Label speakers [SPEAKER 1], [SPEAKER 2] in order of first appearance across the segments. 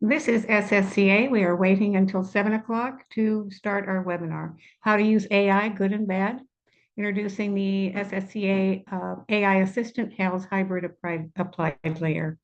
[SPEAKER 1] This is SSCA. We are waiting until 7 o'clock to start our webinar. How to use AI, good and bad. Introducing the SSCA AI Assistant HAL's hybrid applied layer.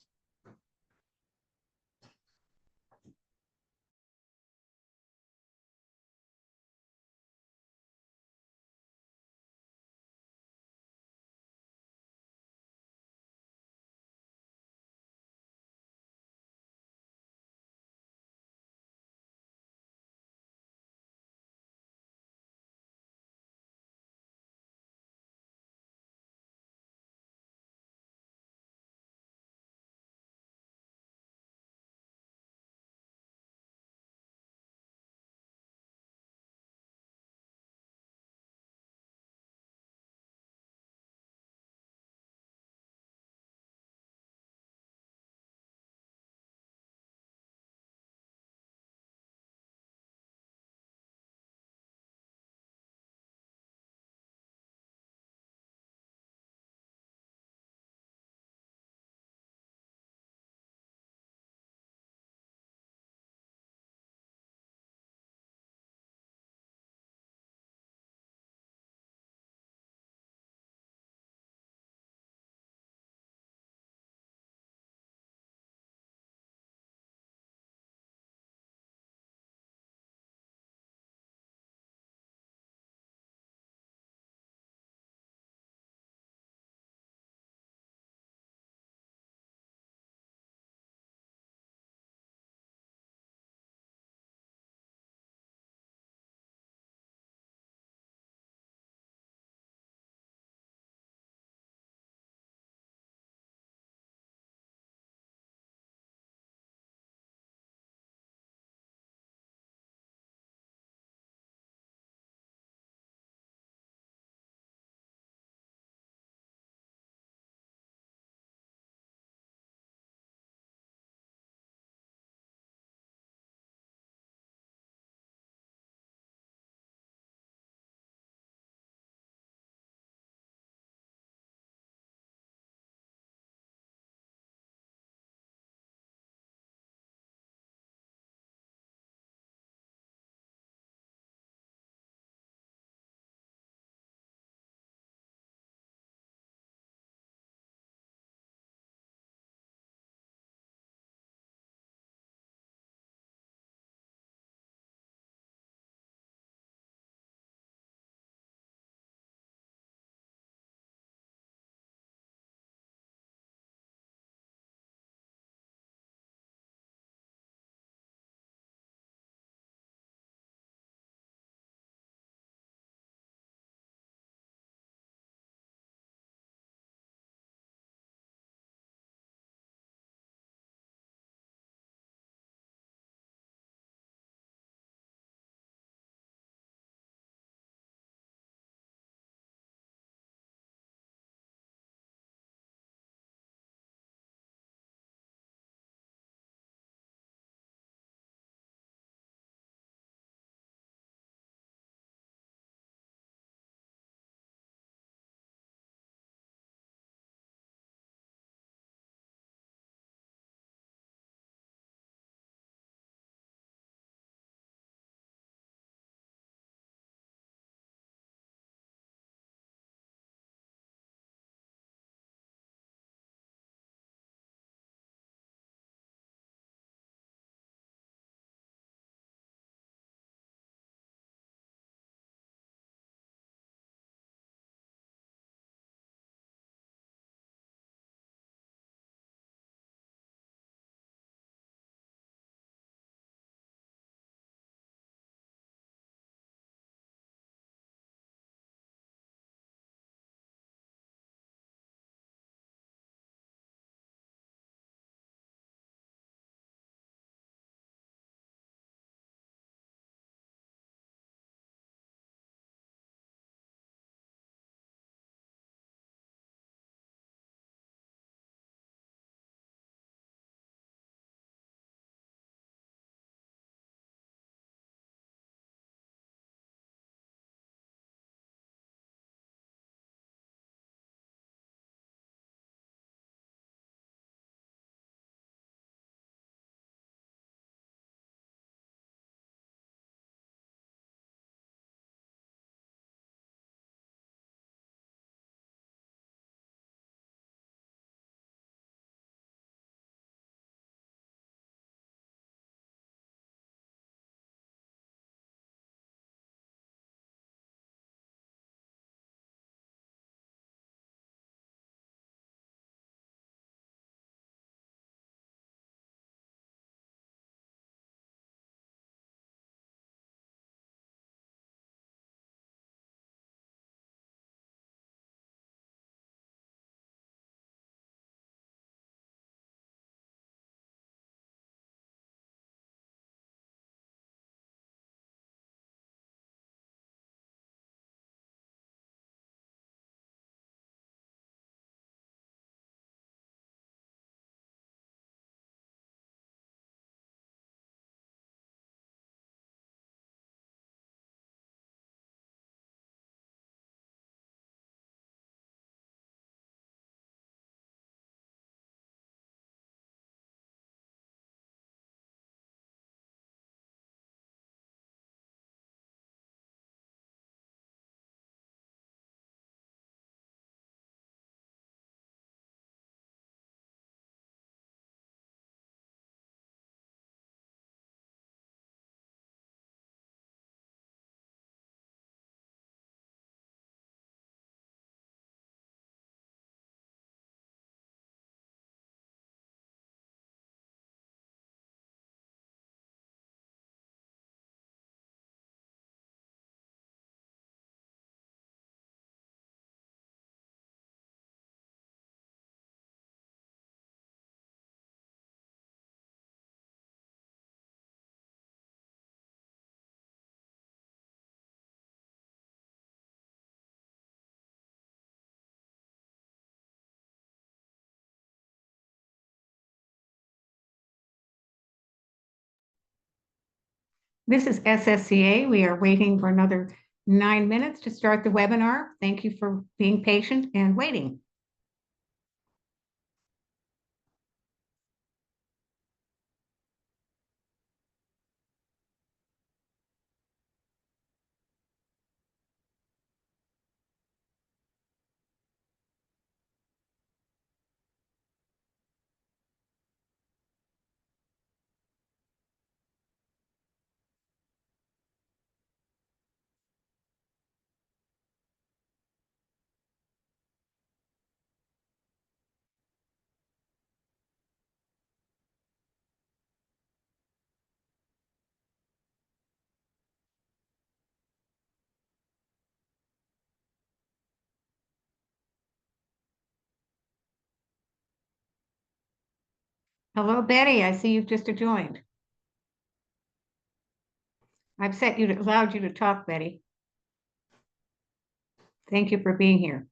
[SPEAKER 1] This is SSCA. We are waiting for another 9 minutes to start the webinar. Thank you for being patient and waiting. Hello, Betty. I see you've just joined. I've allowed you to talk, Betty. Thank you for being here.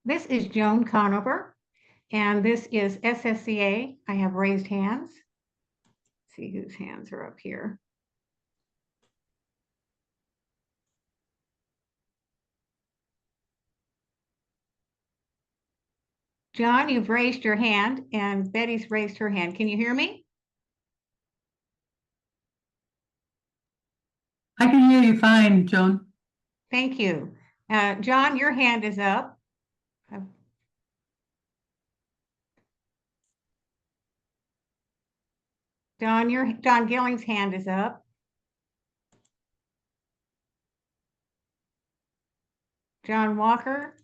[SPEAKER 1] This is Joan Conover, and this is SSCA. I have raised hands. Let's see whose hands are up here. John, you've raised your hand, and Betty's raised her hand. Can you hear me?
[SPEAKER 2] I can hear you fine, Joan.
[SPEAKER 1] Thank you. John, your hand is up. Don Gilling's hand is up. John Walker.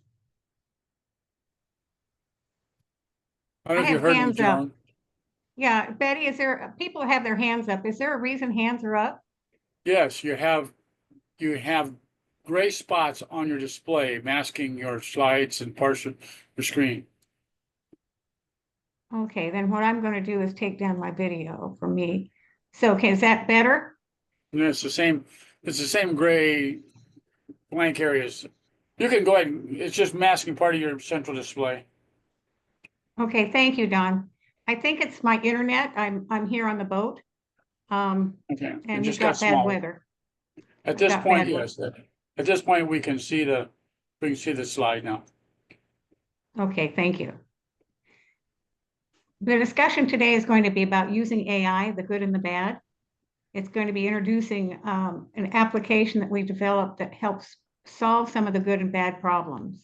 [SPEAKER 3] I don't
[SPEAKER 1] I
[SPEAKER 3] know if you
[SPEAKER 1] have
[SPEAKER 3] heard me,
[SPEAKER 1] hands up.
[SPEAKER 3] Joan.
[SPEAKER 1] Yeah, Betty, is there people have their hands up? Is there a reason hands are up?
[SPEAKER 3] Yes, you have gray spots on your display masking your slides and parts of your screen.
[SPEAKER 1] Okay, then what I'm going to do is take down my video for me. So, okay, is that better?
[SPEAKER 3] And it's the same gray blank areas. You can go ahead, it's just masking part of your central display.
[SPEAKER 1] Okay, thank you, Don. I think it's my internet. I'm here on the boat.
[SPEAKER 3] Okay, it
[SPEAKER 1] And we've
[SPEAKER 3] just got
[SPEAKER 1] got bad
[SPEAKER 3] smaller.
[SPEAKER 1] weather.
[SPEAKER 3] At
[SPEAKER 1] I've
[SPEAKER 3] this
[SPEAKER 1] got
[SPEAKER 3] point,
[SPEAKER 1] bad weather.
[SPEAKER 3] yes. At this point, we can see the slide now.
[SPEAKER 1] Okay, thank you. The discussion today is going to be about using AI, the good and the bad. It's going to be introducing an application that we developed that helps solve some of the good and bad problems.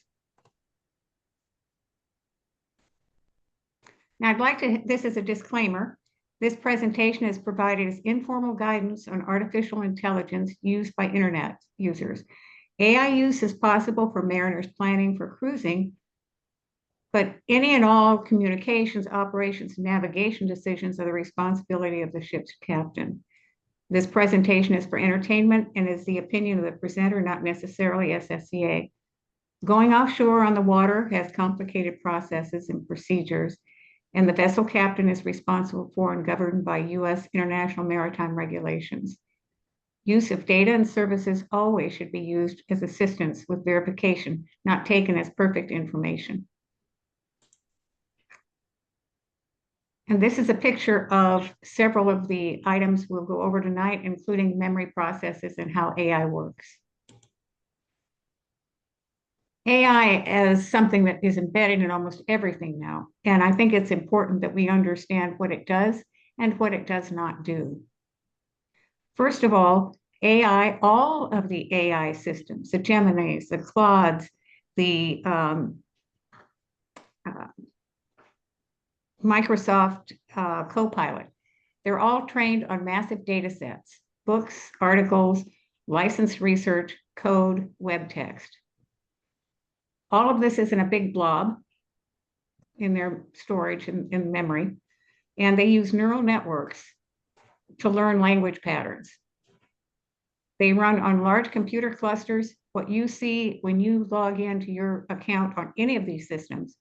[SPEAKER 1] Now, this is a disclaimer. This presentation is provided as informal guidance on artificial intelligence used by internet users. AI use is possible for mariners planning for cruising, but any and all communications, operations, and navigation decisions are the responsibility of the ship's captain. This presentation is for entertainment and is the opinion of the presenter, not necessarily SSCA. Going offshore on the water has complicated processes and procedures, and the vessel captain is responsible for and governed by U.S. international maritime regulations. Use of data and services always should be used as assistance with verification, not taken as perfect information. And this is a picture of several of the items we'll go over tonight, including memory processes and how AI works. AI is something that is embedded in almost everything now. And I think it's important that we understand what it does and what it does not do. First of all, all of the AI systems, the Geminis, the Claudes, the Microsoft Copilot, they're all trained on massive data sets, books, articles, licensed research, code, web text. All of this is in a big blob in their storage and in memory, and they use neural networks to learn language patterns. They run on large computer clusters. What you see when you log into your account on any of these systems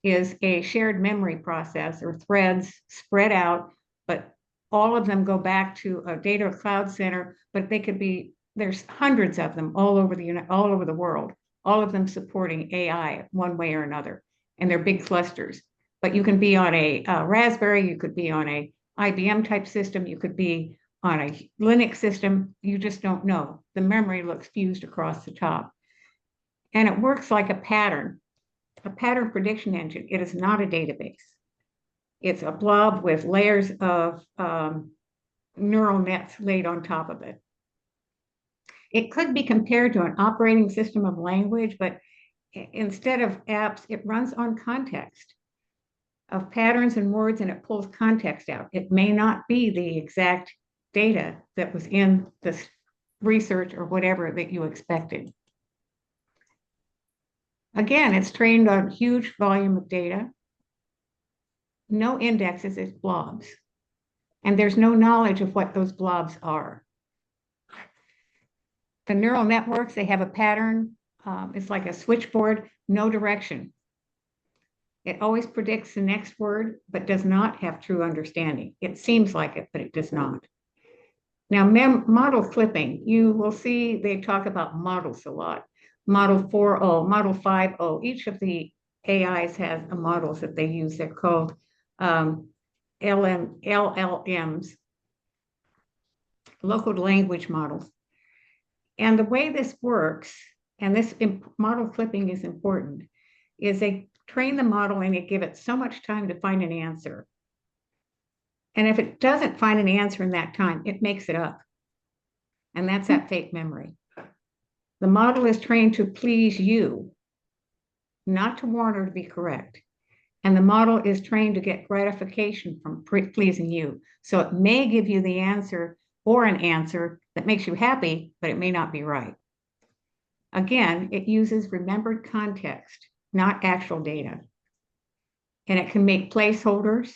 [SPEAKER 1] is a shared memory process or threads spread out, but all of them go back to a data cloud center, but there's hundreds of them all over the world, all of them supporting AI one way or another, and they're big clusters. But you can be on a Raspberry, you could be on a IBM type system, you could be on a Linux system, you just don't know. The memory looks fused across the top. And it works like a pattern prediction engine. It is not a database. It's a blob with layers of neural nets laid on top of it. It could be compared to an operating system of language, but instead of apps, it runs on context of patterns and words, and it pulls context out. It may not be the exact data that was in this research or whatever that you expected. Again, it's trained on huge volume of data, no indexes, it's blobs. And there's no knowledge of what those blobs are. The neural networks, they have a pattern. It's like a switchboard, no direction. It always predicts the next word, but does not have true understanding. It seems like it, but it does not. Now, model flipping, you will see they talk about models a lot. Model 4.0, Model 5.0. Each of the AIs has a models that they use. They're called LLMs, local language models. And the way this works, and this model clipping is important, is they train the model and they give it so much time to find an answer. And if it doesn't find an answer in that time, it makes it up. And that's that fake memory. The model is trained to please you, not to warn or to be correct. And the model is trained to get gratification from pleasing you. So it may give you the answer or an answer that makes you happy, but it may not be right. Again, it uses remembered context, not actual data. And it can make placeholders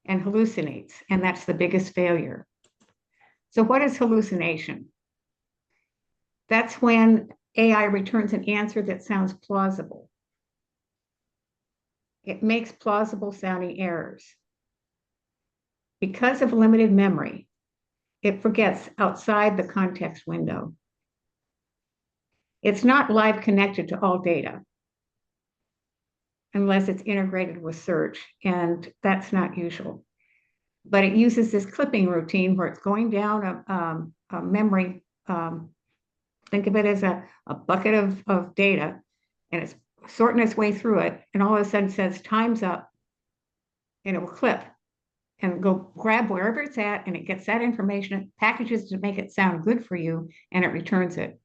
[SPEAKER 1] and hallucinates, and that's the biggest failure. So what is hallucination? That's when AI returns an answer that sounds plausible. It makes plausible sounding errors. Because of limited memory, it forgets outside the context window. It's not live connected to all data unless it's integrated with search, and that's not usual. But it uses this clipping routine where it's going down a memory, think of it as a bucket of data, and it's sorting its way through it, and all of a sudden says, time's up, and it will clip and go grab wherever it's at, and it gets that information, it packages to make it sound good for you, and it returns it.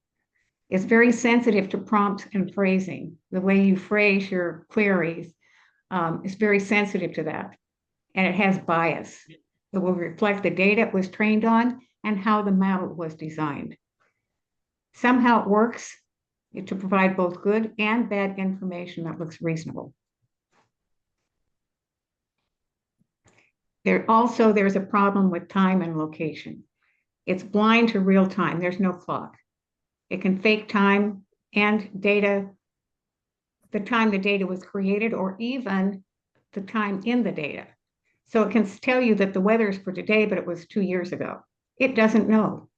[SPEAKER 1] It's very sensitive to prompts and phrasing. The way you phrase your queries is very sensitive to that. And it has bias. It will reflect the data it was trained on and how the model was designed. Somehow it works to provide both good and bad information that looks reasonable. There's a problem with time and location. It's blind to real time. There's no clock. It can fake time and data, the time the data was created, or even the time in the data. So it can tell you that the weather is for today, but it was 2 years ago. It doesn't know.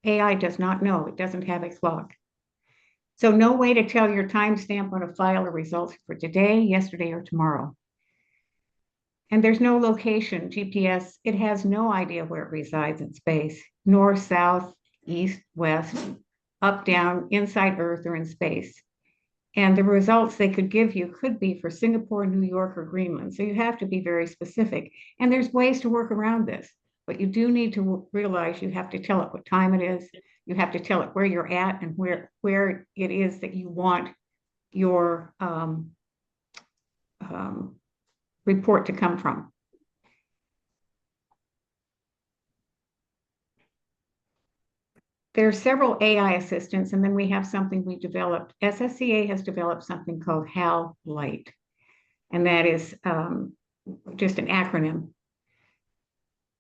[SPEAKER 1] AI does not know. It doesn't have a clock. So no way to tell your timestamp on a file or results for today, yesterday, or tomorrow. And there's no location, GPS. It has no idea where it resides in space, north, south, east, west, up, down, inside Earth, or in space. And the results they could give you could be for Singapore, New York, or Greenland. So you have to be very specific. And there's ways to work around this, but you do need to realize you have to tell it what time it is. You have to tell it where you're at and where it is that you want your report to come from. There are several AI assistants, and then we have something we developed. SSCA has developed something called HAL Lite, and that is just an acronym.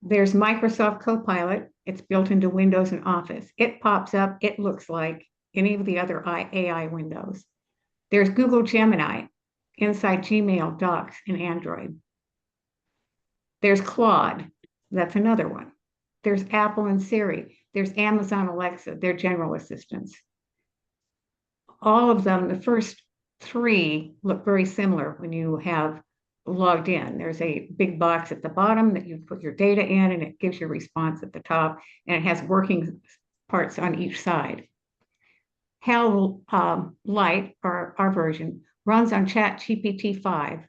[SPEAKER 1] There's Microsoft Copilot. It's built into Windows and Office. It pops up. It looks like any of the other AI windows. There's Google Gemini inside Gmail, Docs, and Android. There's Claude. That's another one. There's Apple and Siri. There's Amazon Alexa. They're general assistants. All of them, the first 3 look very similar when you have logged in. There's a big box at the bottom that you put your data in, and it gives you a response at the top, and it has working parts on each side. HAL Lite, or our version, runs on ChatGPT 5,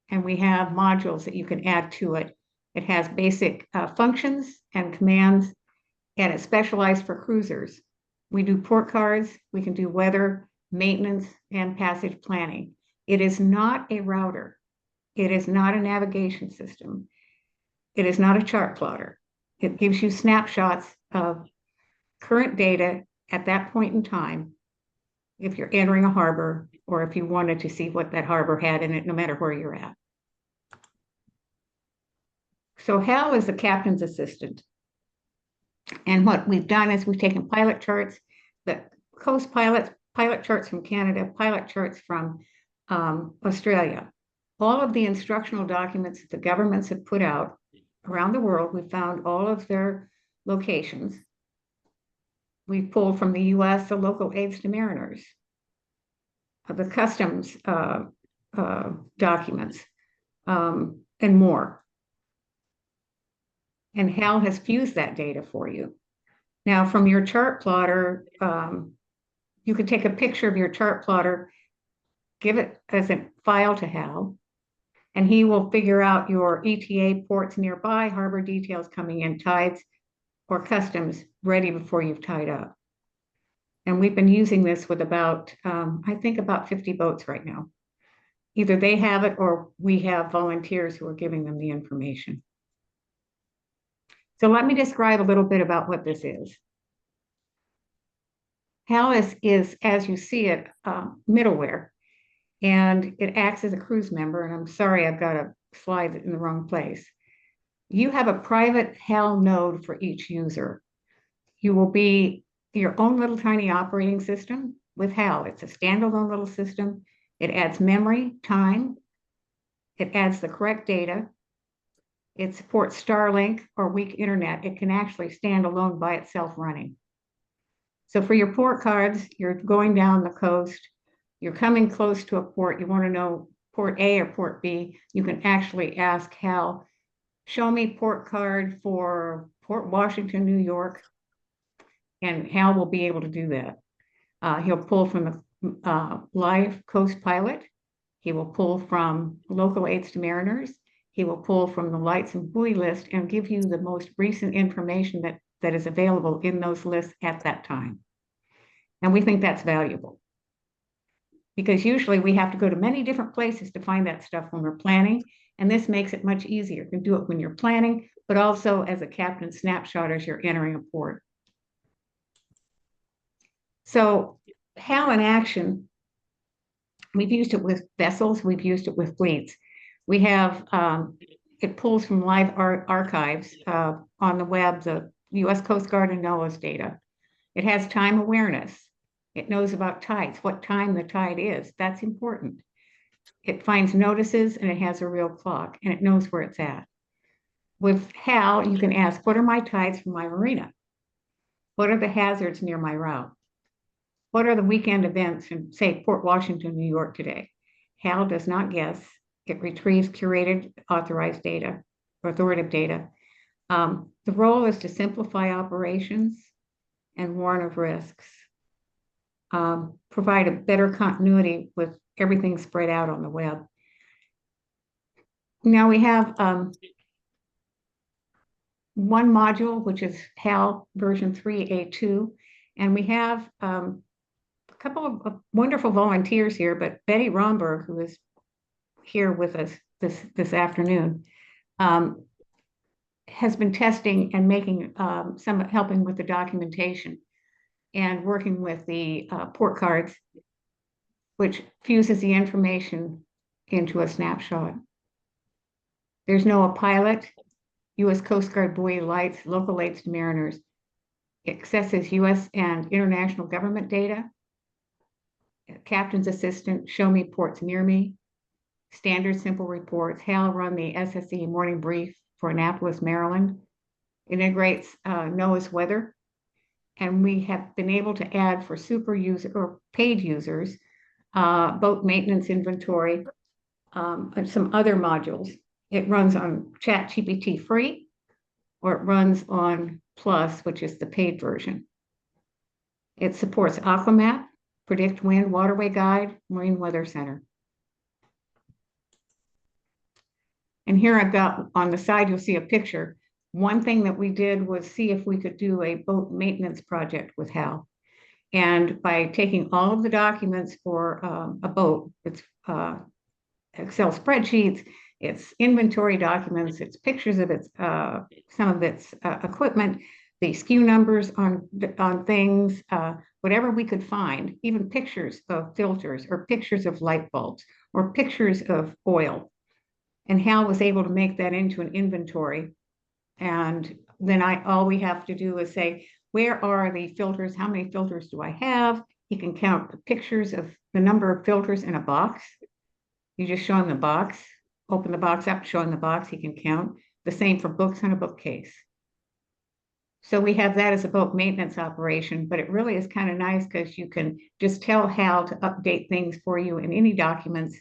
[SPEAKER 1] and we have modules that you can add to it. It has basic functions and commands, and it's specialized for cruisers. We do port cards, we can do weather, maintenance, and passage planning. It is not a router. It is not a navigation system. It is not a chart plotter. It gives you snapshots of current data at that point in time, if you're entering a harbor, or if you wanted to see what that harbor had in it, no matter where you're at. So HAL is the captain's assistant. And what we've done is we've taken pilot charts, the coast pilots, pilot charts from Canada, pilot charts from Australia. All of the instructional documents that the governments have put out around the world, we found all of their locations. We pulled from the US the local aids to mariners. the customs documents, and more. And HAL has fused that data for you. Now, from your chart plotter, you could take a picture of your chart plotter, give it as a file to HAL, and he will figure out your ETA ports nearby, harbor details coming in, tides, or customs ready before you've tied up. And we've been using this with about, I think about 50 boats right now. Either they have it or we have volunteers who are giving them the information. So let me describe a little bit about what this is. HAL is, as you see it, middleware, and it acts as a cruise member. And I'm sorry, I've got a slide in the wrong place. You have a private HAL node for each user. You will be your own little tiny operating system with HAL. It's a standalone little system. It adds memory, time. It adds the correct data. It supports Starlink or weak internet. It can actually stand alone by itself running. So for your port cards, you're going down the coast, you're coming close to a port, you want to know port A or port B, you can actually ask HAL, show me port card for Port Washington, New York, and HAL will be able to do that. He'll pull from the live coast pilot. He will pull from local aids to mariners. He will pull from the lights and buoy list and give you the most recent information that is available in those lists at that time. And we think that's valuable because usually we have to go to many different places to find that stuff when we're planning. And this makes it much easier. You can do it when you're planning, but also as a captain snapshot as you're entering a port. So HAL in action, we've used it with vessels, we've used it with fleets. We have, it pulls from live archives on the web, the US Coast Guard and NOAA's data. It has time awareness. It knows about tides, what time the tide is. That's important. It finds notices and it has a real clock and it knows where it's at. With HAL, you can ask, what are my tides from my marina? What are the hazards near my route? What are the weekend events in, say, Port Washington, New York today? HAL does not guess. It retrieves curated, authorized data, authoritative data. The role is to simplify operations and warn of risks. Provide a better continuity with everything spread out on the web. Now we have one module, which is HAL version 3A2, and we have a couple of wonderful volunteers here, but Betty Romberg, who is here with us this afternoon, has been testing and making helping with the documentation and working with the port cards, which fuses the information into a snapshot. There's NOAA pilot, US Coast Guard buoy lights, local aids to mariners. It accesses US and international government data. Captain's assistant, show me ports near me. Standard simple reports. HAL run the SSCA morning brief for Annapolis, Maryland. Integrates NOAA's weather. And we have been able to add for super user or paid users, boat maintenance inventory, and some other modules. It runs on ChatGPT free, or it runs on Plus, which is the paid version. It supports Aquamap, Predict Wind, Waterway Guide, Marine Weather Center. And here I've got on the side, you'll see a picture. One thing that we did was see if we could do a boat maintenance project with HAL. And by taking all of the documents for a boat, it's Excel spreadsheets, it's inventory documents, it's pictures of its some of its equipment, the SKU numbers on things, whatever we could find, even pictures of filters or pictures of light bulbs or pictures of oil. And HAL was able to make that into an inventory. And then all we have to do is say, where are the filters? How many filters do I have? He can count the pictures of the number of filters in a box. You just show him the box, open the box up, show him the box, he can count. The same for books on a bookcase. So we have that as a boat maintenance operation, but it really is kind of nice because you can just tell HAL to update things for you in any documents,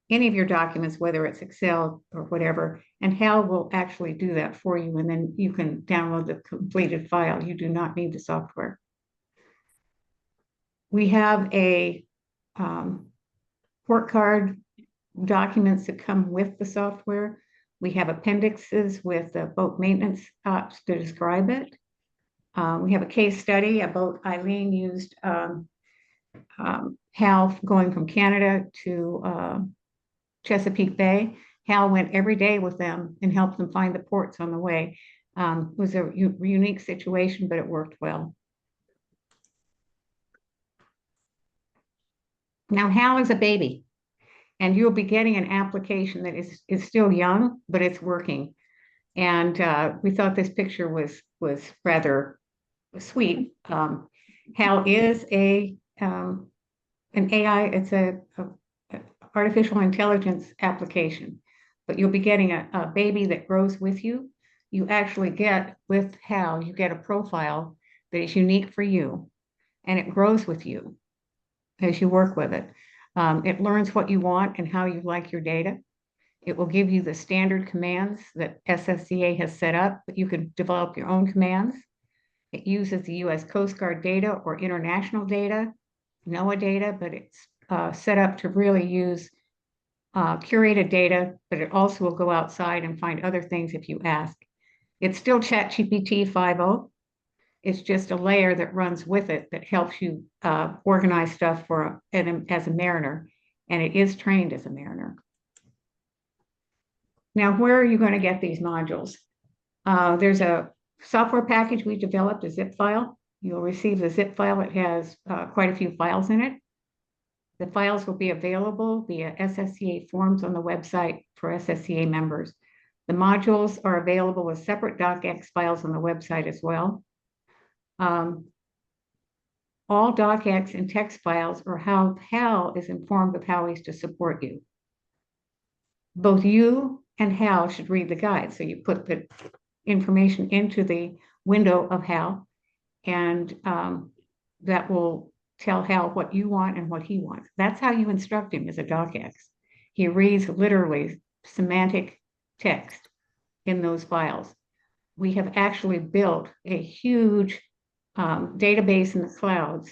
[SPEAKER 1] any of your documents, whether it's Excel or whatever, and HAL will actually do that for you, and then you can download the completed file. You do not need the software. We have a port card documents that come with the software. We have appendixes with the boat maintenance ops to describe it. We have a case study about Eileen used HAL going from Canada to Chesapeake Bay. HAL went every day with them and helped them find the ports on the way. It was a unique situation, but it worked well. Now, HAL is a baby, and you'll be getting an application that is still young, but it's working. And we thought this picture was rather sweet. HAL is an AI, it's a artificial intelligence application, but you'll be getting a baby that grows with you. You actually get, with HAL, you get a profile that is unique for you, and it grows with you as you work with it. It learns what you want and how you like your data. It will give you the standard commands that SSCA has set up, but you can develop your own commands. It uses the US Coast Guard data or international data, NOAA data, but it's set up to really use curated data, but it also will go outside and find other things if you ask. It's still ChatGPT 5.0. It's just a layer that runs with it that helps you organize stuff as a mariner, and it is trained as a mariner. Now, where are you going to get these modules? There's a software package we developed, a zip file. You'll receive the zip file. It has quite a few files in it. The files will be available via SSCA forms on the website for SSCA members. The modules are available as separate docx files on the website as well. All docx and text files are how HAL is informed of how he's to support you. Both you and HAL should read the guide. So you put the information into the window of HAL, and that will tell HAL what you want and what he wants. That's how you instruct him as a docx. He reads literally semantic text in those files. We have actually built a huge database in the clouds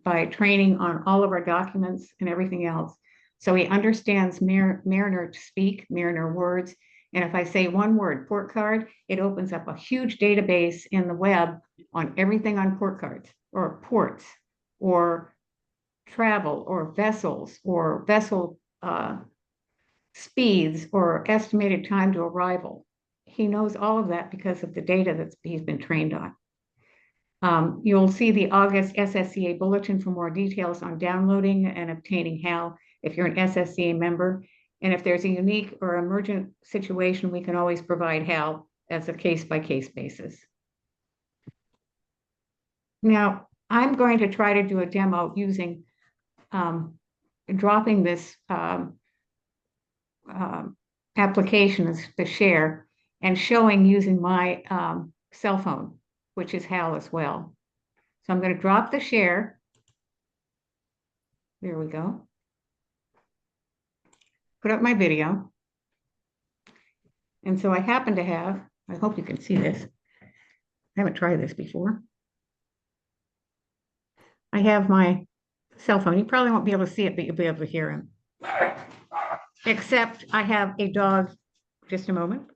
[SPEAKER 1] by training on all of our documents and everything else. So he understands Mariner to speak, Mariner words. And if I say one word, port card, it opens up a huge database in the web on everything on port cards or ports or travel or vessels or vessel speeds or estimated time to arrival. He knows all of that because of the data that he's been trained on. You'll see the August SSCA bulletin for more details on downloading and obtaining HAL if you're an SSCA member. And if there's a unique or emergent situation, we can always provide HAL as a case-by-case basis. Now, I'm going to try to do a demo using dropping this application as the share and showing using my cell phone, which is HAL as well. So I'm going to drop the share. There we go. Put up my video. And so I happen to have, I hope you can see this. I haven't tried this before. I have my cell phone. You probably won't be able to see it, but you'll be able to hear him. Except I have a dog. Just a moment.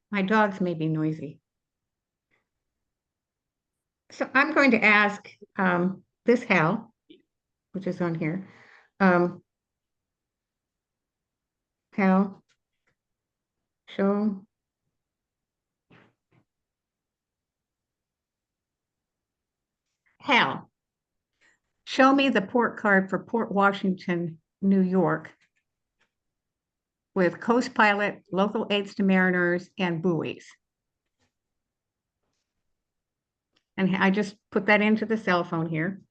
[SPEAKER 1] My dogs may be noisy. So I'm going to ask this HAL, which is on here, HAL, show HAL, show me the port card for Port Washington, New York, with Coast Pilot, local aids to mariners, and buoys. And I just put that into the cell phone here.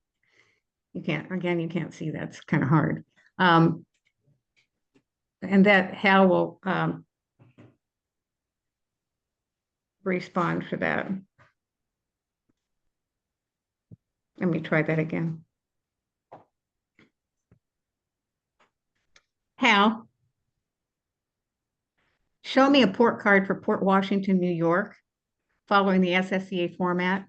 [SPEAKER 1] You can't, again, you can't see, that's kind of hard. And that HAL will respond for that. Let me try that again. HAL, show me a port card for Port Washington, New York, following the SSCA format.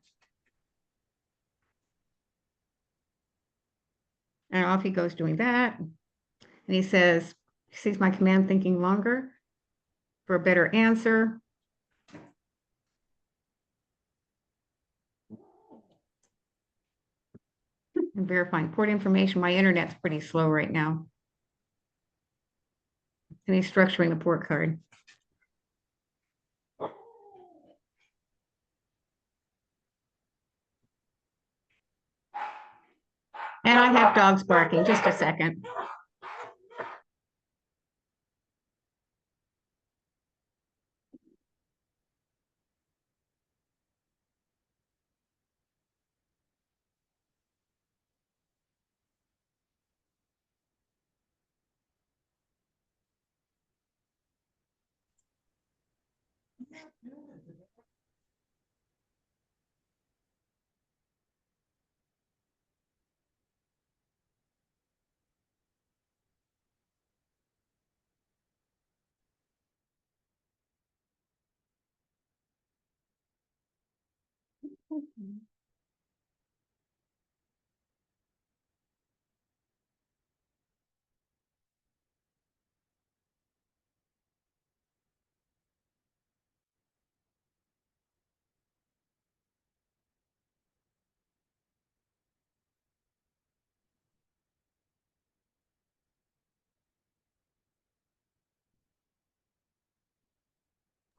[SPEAKER 1] And off he goes doing that. And he says, he sees my command thinking longer for a better answer. And verifying port information. My internet's pretty slow right now. And he's structuring the port card. And I have dogs barking, just a second.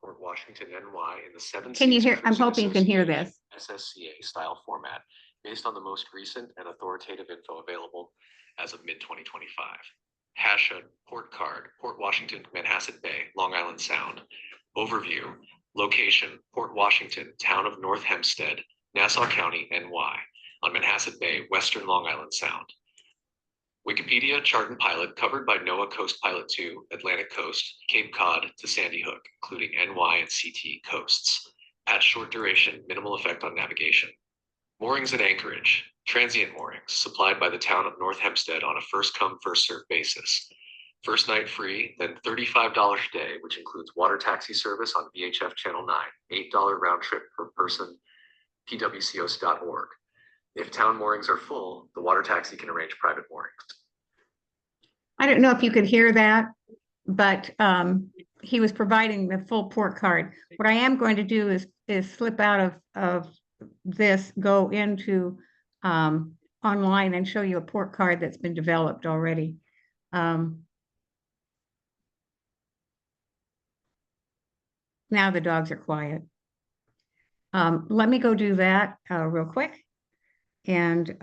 [SPEAKER 4] Port Washington, NY in the 7
[SPEAKER 1] Can you
[SPEAKER 4] Seas
[SPEAKER 1] hear? I'm
[SPEAKER 4] Cruising
[SPEAKER 1] hoping you can hear
[SPEAKER 4] Association
[SPEAKER 1] this.
[SPEAKER 4] SSCA style format based on the most recent and authoritative info available as of mid-2025. Hash a port card, Port Washington, Manhasset Bay, Long Island Sound. Overview, location, Port Washington, town of North Hempstead, Nassau County, NY, on Manhasset Bay, Western Long Island Sound. Wikipedia chart and pilot covered by NOAA Coast Pilot 2, Atlantic Coast, Cape Cod to Sandy Hook, including NY and CT coasts. At short duration, minimal effect on navigation. Moorings at Anchorage, transient moorings supplied by the town of North Hempstead on a first come, first served basis. First night free, then $35 a day, which includes water taxi service on VHF Channel 9, $8 round trip per person, pwcos.org. If town moorings are full, the water taxi can arrange private moorings.
[SPEAKER 1] I don't know if you could hear that, but he was providing the full port card. What I am going to do is slip out of this, go into online and show you a port card that's been developed already. Now the dogs are quiet. Let me go do that real quick. And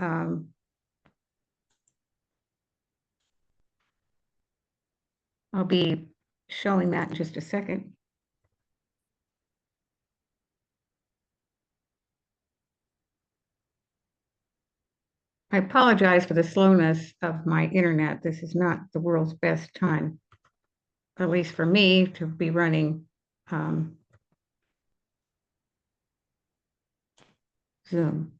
[SPEAKER 1] I'll be showing that in just a second. I apologize for the slowness of my internet. This is not the world's best time, at least for me, to be running Zoom.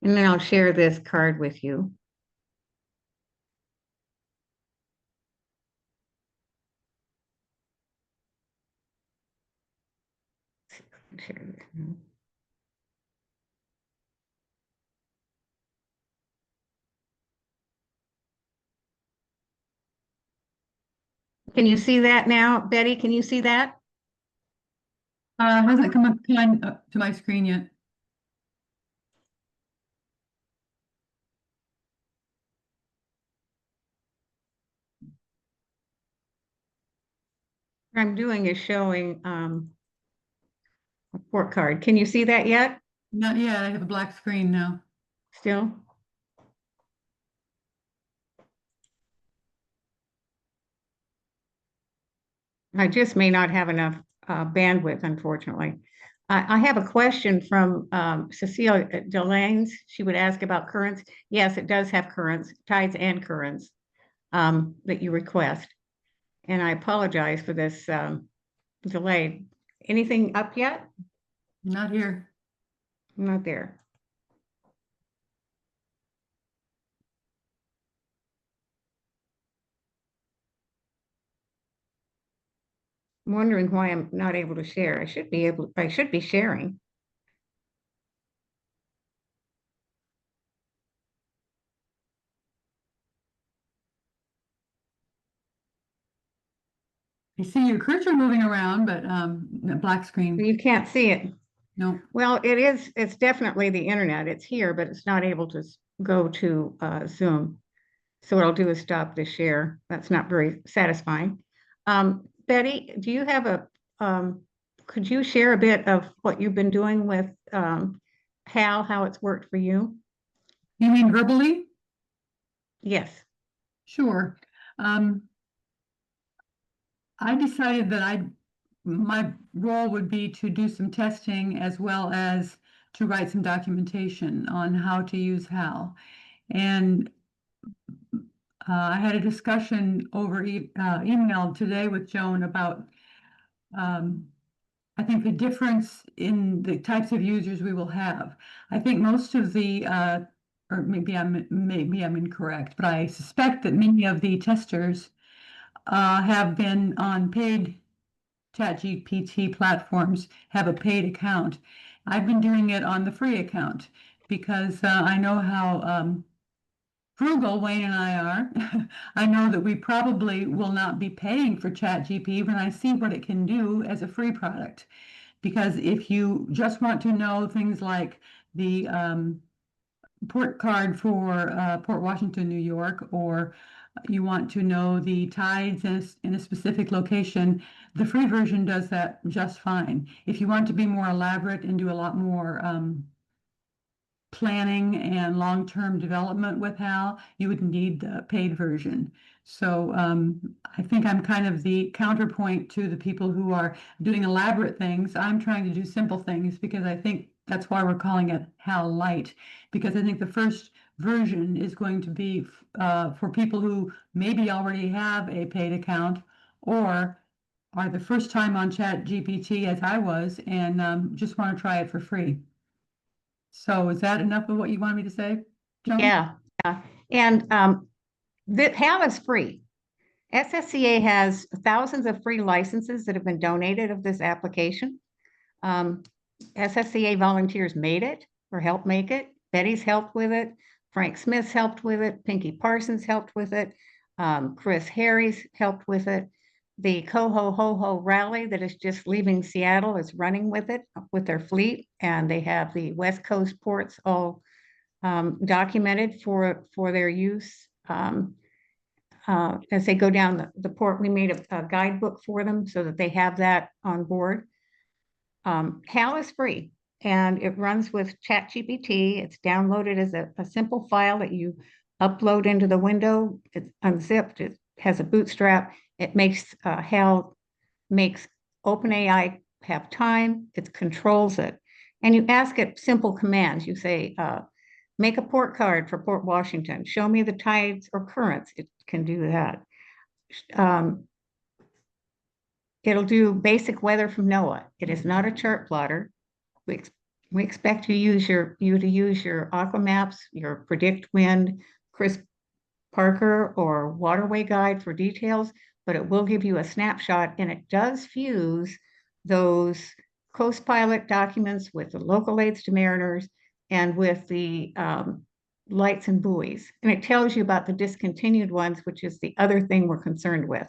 [SPEAKER 1] And then I'll share this card with you. Share this now. Can you see that now? Betty, can you see that?
[SPEAKER 2] Hasn't come to my screen yet.
[SPEAKER 1] What I'm doing is showing a report card. Can you see that yet?
[SPEAKER 2] Not yet. I have a black screen now.
[SPEAKER 1] Still? I just may not have enough bandwidth, unfortunately. I have a question from Cecilia Delanes. She would ask about currents. Yes, it does have currents, tides and currents that you request. And I apologize for this delay. Anything up yet?
[SPEAKER 2] Not here.
[SPEAKER 1] Not there. I'm wondering why I'm not able to share. I should be sharing.
[SPEAKER 2] I see your cursor moving around, but the black screen.
[SPEAKER 1] You can't see it.
[SPEAKER 2] No.
[SPEAKER 1] Well, it's definitely the internet. It's here, but it's not able to go to Zoom. So what I'll do is stop the share. That's not very satisfying. Betty, do you have could you share a bit of what you've been doing with HAL, how it's worked for you?
[SPEAKER 2] You mean verbally?
[SPEAKER 1] Yes.
[SPEAKER 2] Sure. I decided that my role would be to do some testing as well as to write some documentation on how to use HAL. And I had a discussion over email today with Joan about I think the difference in the types of users we will have. I think most of the or maybe I'm incorrect, but I suspect that many of the testers have been on paid ChatGPT platforms, have a paid account. I've been doing it on the free account because I know how frugal Wayne and I are. I know that we probably will not be paying for ChatGPT when I see what it can do as a free product. Because if you just want to know things like the port card for Port Washington, New York, or you want to know the tides in a specific location, the free version does that just fine. If you want to be more elaborate and do a lot more planning and long-term development with HAL, you would need the paid version. So I think I'm kind of the counterpoint to the people who are doing elaborate things. I'm trying to do simple things because I think that's why we're calling it HAL Lite, because I think the first version is going to be for people who maybe already have a paid account or are the first time on ChatGPT as I was and just want to try it for free. So is that enough of what you wanted me to say, Joan?
[SPEAKER 1] Yeah. And the HAL is free. SSCA has thousands of free licenses that have been donated of this application. SSCA volunteers made it or helped make it. Betty's helped with it. Frank Smith's helped with it. Pinky Parsons helped with it. Chris Harry's helped with it. The Coho Ho Ho rally that is just leaving Seattle is running with it with their fleet, and they have the West Coast ports all documented for their use. As they go down the port, we made a guidebook for them so that they have that on board. HAL is free and it runs with ChatGPT. It's downloaded as a simple file that you upload into the window. It's unzipped. It has a bootstrap. It makes HAL makes OpenAI have time. It controls it. And you ask it simple commands. You say, make a port card for Port Washington. Show me the tides or currents. It can do that. It'll do basic weather from NOAA. It is not a chart plotter. We expect you to use your aqua maps, your predict wind, Chris Parker or waterway guide for details, but it will give you a snapshot and it does fuse those Coast Pilot documents with the local aids to mariners and with the lights and buoys. And it tells you about the discontinued ones, which is the other thing we're concerned with.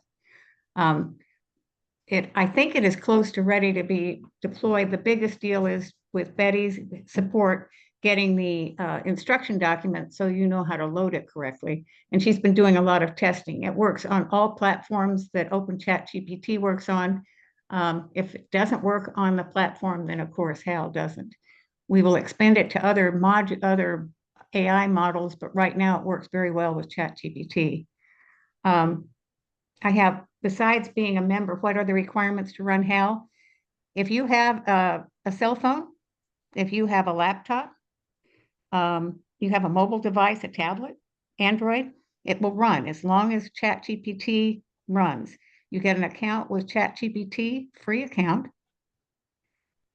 [SPEAKER 1] I think it is close to ready to be deployed. The biggest deal is with Betty's support, getting the instruction document so you know how to load it correctly. And she's been doing a lot of testing. It works on all platforms that OpenChatGPT works on. If it doesn't work on the platform, then of course HAL doesn't. We will expand it to other AI models, but right now it works very well with ChatGPT. I have, besides being a member, what are the requirements to run HAL? If you have a cell phone, if you have a laptop, you have a mobile device, a tablet, Android, it will run as long as ChatGPT runs. You get an account with ChatGPT, free account,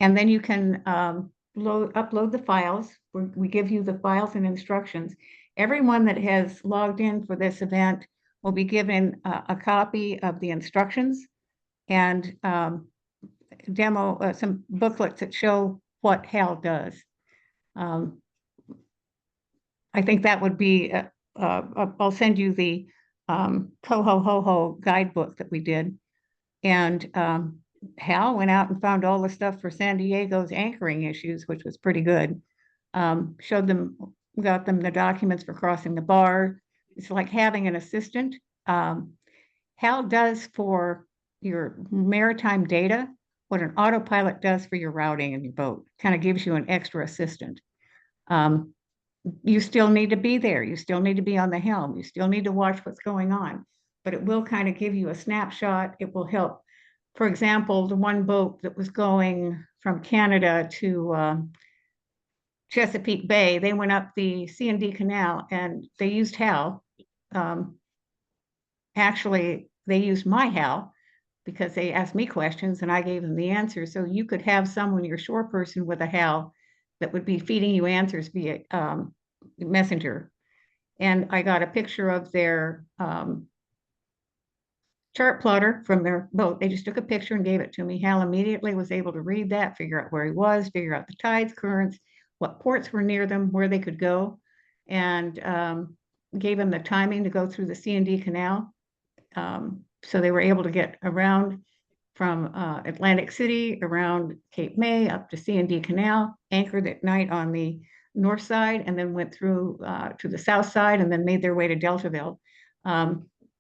[SPEAKER 1] and then you can upload the files. We give you the files and instructions. Everyone that has logged in for this event will be given a copy of the instructions and demo some booklets that show what HAL does. I think that would be, I'll send you the Toho Ho Ho guidebook that we did. And HAL went out and found all the stuff for San Diego's anchoring issues, which was pretty good. Showed them, got them the documents for crossing the bar. It's like having an assistant. HAL does for your maritime data what an autopilot does for your routing in your boat. Kind of gives you an extra assistant. You still need to be there. You still need to be on the helm. You still need to watch what's going on, but it will kind of give you a snapshot. It will help. For example, the one boat that was going from Canada to Chesapeake Bay, they went up the C&D Canal and they used HAL. Actually, they used my HAL because they asked me questions and I gave them the answers. So you could have someone, your shore person, with a HAL that would be feeding you answers via messenger. And I got a picture of their chart plotter from their boat. They just took a picture and gave it to me. HAL immediately was able to read that, figure out where he was, figure out the tides, currents, what ports were near them, where they could go, and gave him the timing to go through the C&D Canal. So they were able to get around from Atlantic City, around Cape May, up to C&D Canal, anchored at night on the north side, and then went through to the south side, and then made their way to Deltaville.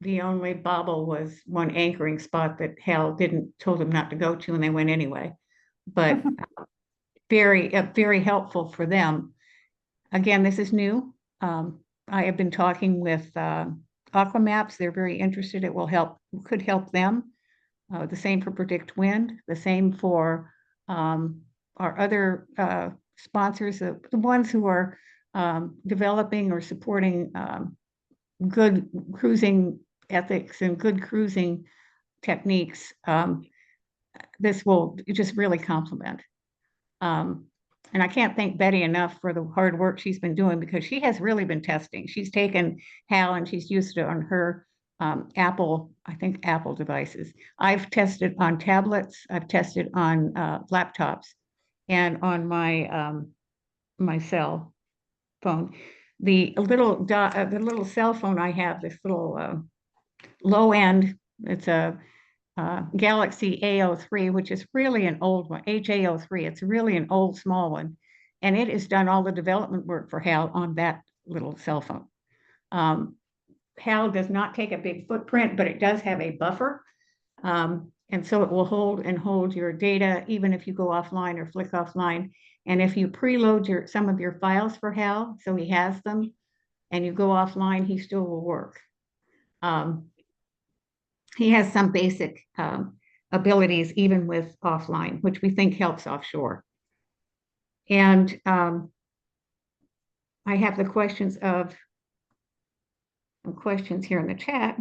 [SPEAKER 1] The only bobble was one anchoring spot that HAL told them not to go to, and they went anyway. But very helpful for them. Again, this is new. I have been talking with Aquamaps. They're very interested. It could help them. The same for Predict Wind, the same for our other sponsors, the ones who are developing or supporting good cruising ethics and good cruising techniques. This will just really complement. And I can't thank Betty enough for the hard work she's been doing, because she has really been testing. She's taken HAL and she's used it on her Apple devices. I've tested on tablets, I've tested on laptops, and on my cell phone. The little cell phone I have, this little low end, it's a Galaxy A03, which is really an old one, HA03. It's really an old small one, and it has done all the development work for HAL on that little cell phone. HAL does not take a big footprint, but it does have a buffer. And so it will hold your data, even if you go offline or flick offline. And if you preload some of your files for HAL, so he has them, and you go offline, he still will work. He has some basic abilities even with offline, which we think helps offshore. And I have the questions here in the chat.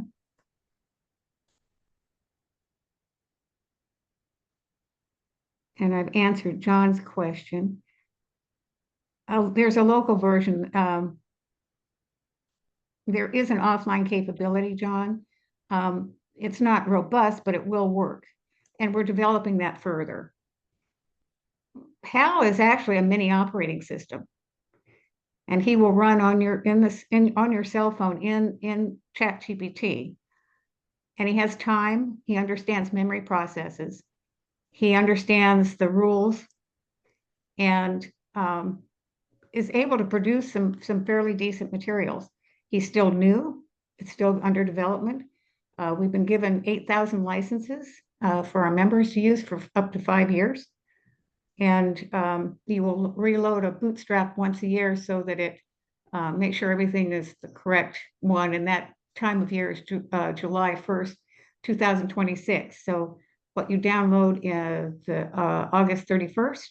[SPEAKER 1] And I've answered John's question. There's a local version. There is an offline capability, John. It's not robust, but it will work. And we're developing that further. HAL is actually a mini operating system. And he will run on your on your cell phone in ChatGPT. and he has time. He understands memory processes. He understands the rules and is able to produce some fairly decent materials. He's still new. It's still under development. We've been given 8,000 licenses for our members to use for up to 5 years. And you will reload a bootstrap once a year so that it makes sure everything is the correct one. And that time of year is July 1st, 2026. So what you download is August 31st.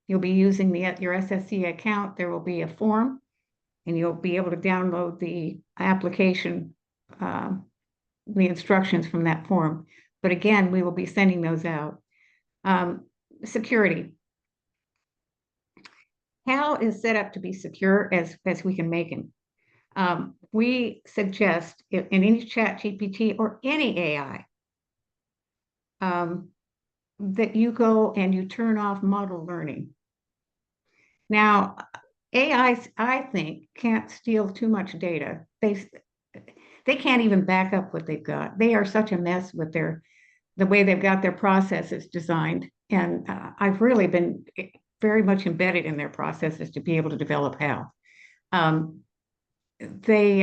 [SPEAKER 1] You'll be using your SSCA account. There will be a form, and you'll be able to download the application, the instructions from that form. But again, we will be sending those out. Security. HAL is set up to be secure as we can make him. We suggest in any chat GPT or any AI that you go and you turn off model learning. Now, AIs, I think, can't steal too much data. They can't even back up what they've got. They are such a mess with the way they've got their processes designed. And I've really been very much embedded in their processes to be able to develop HAL. They,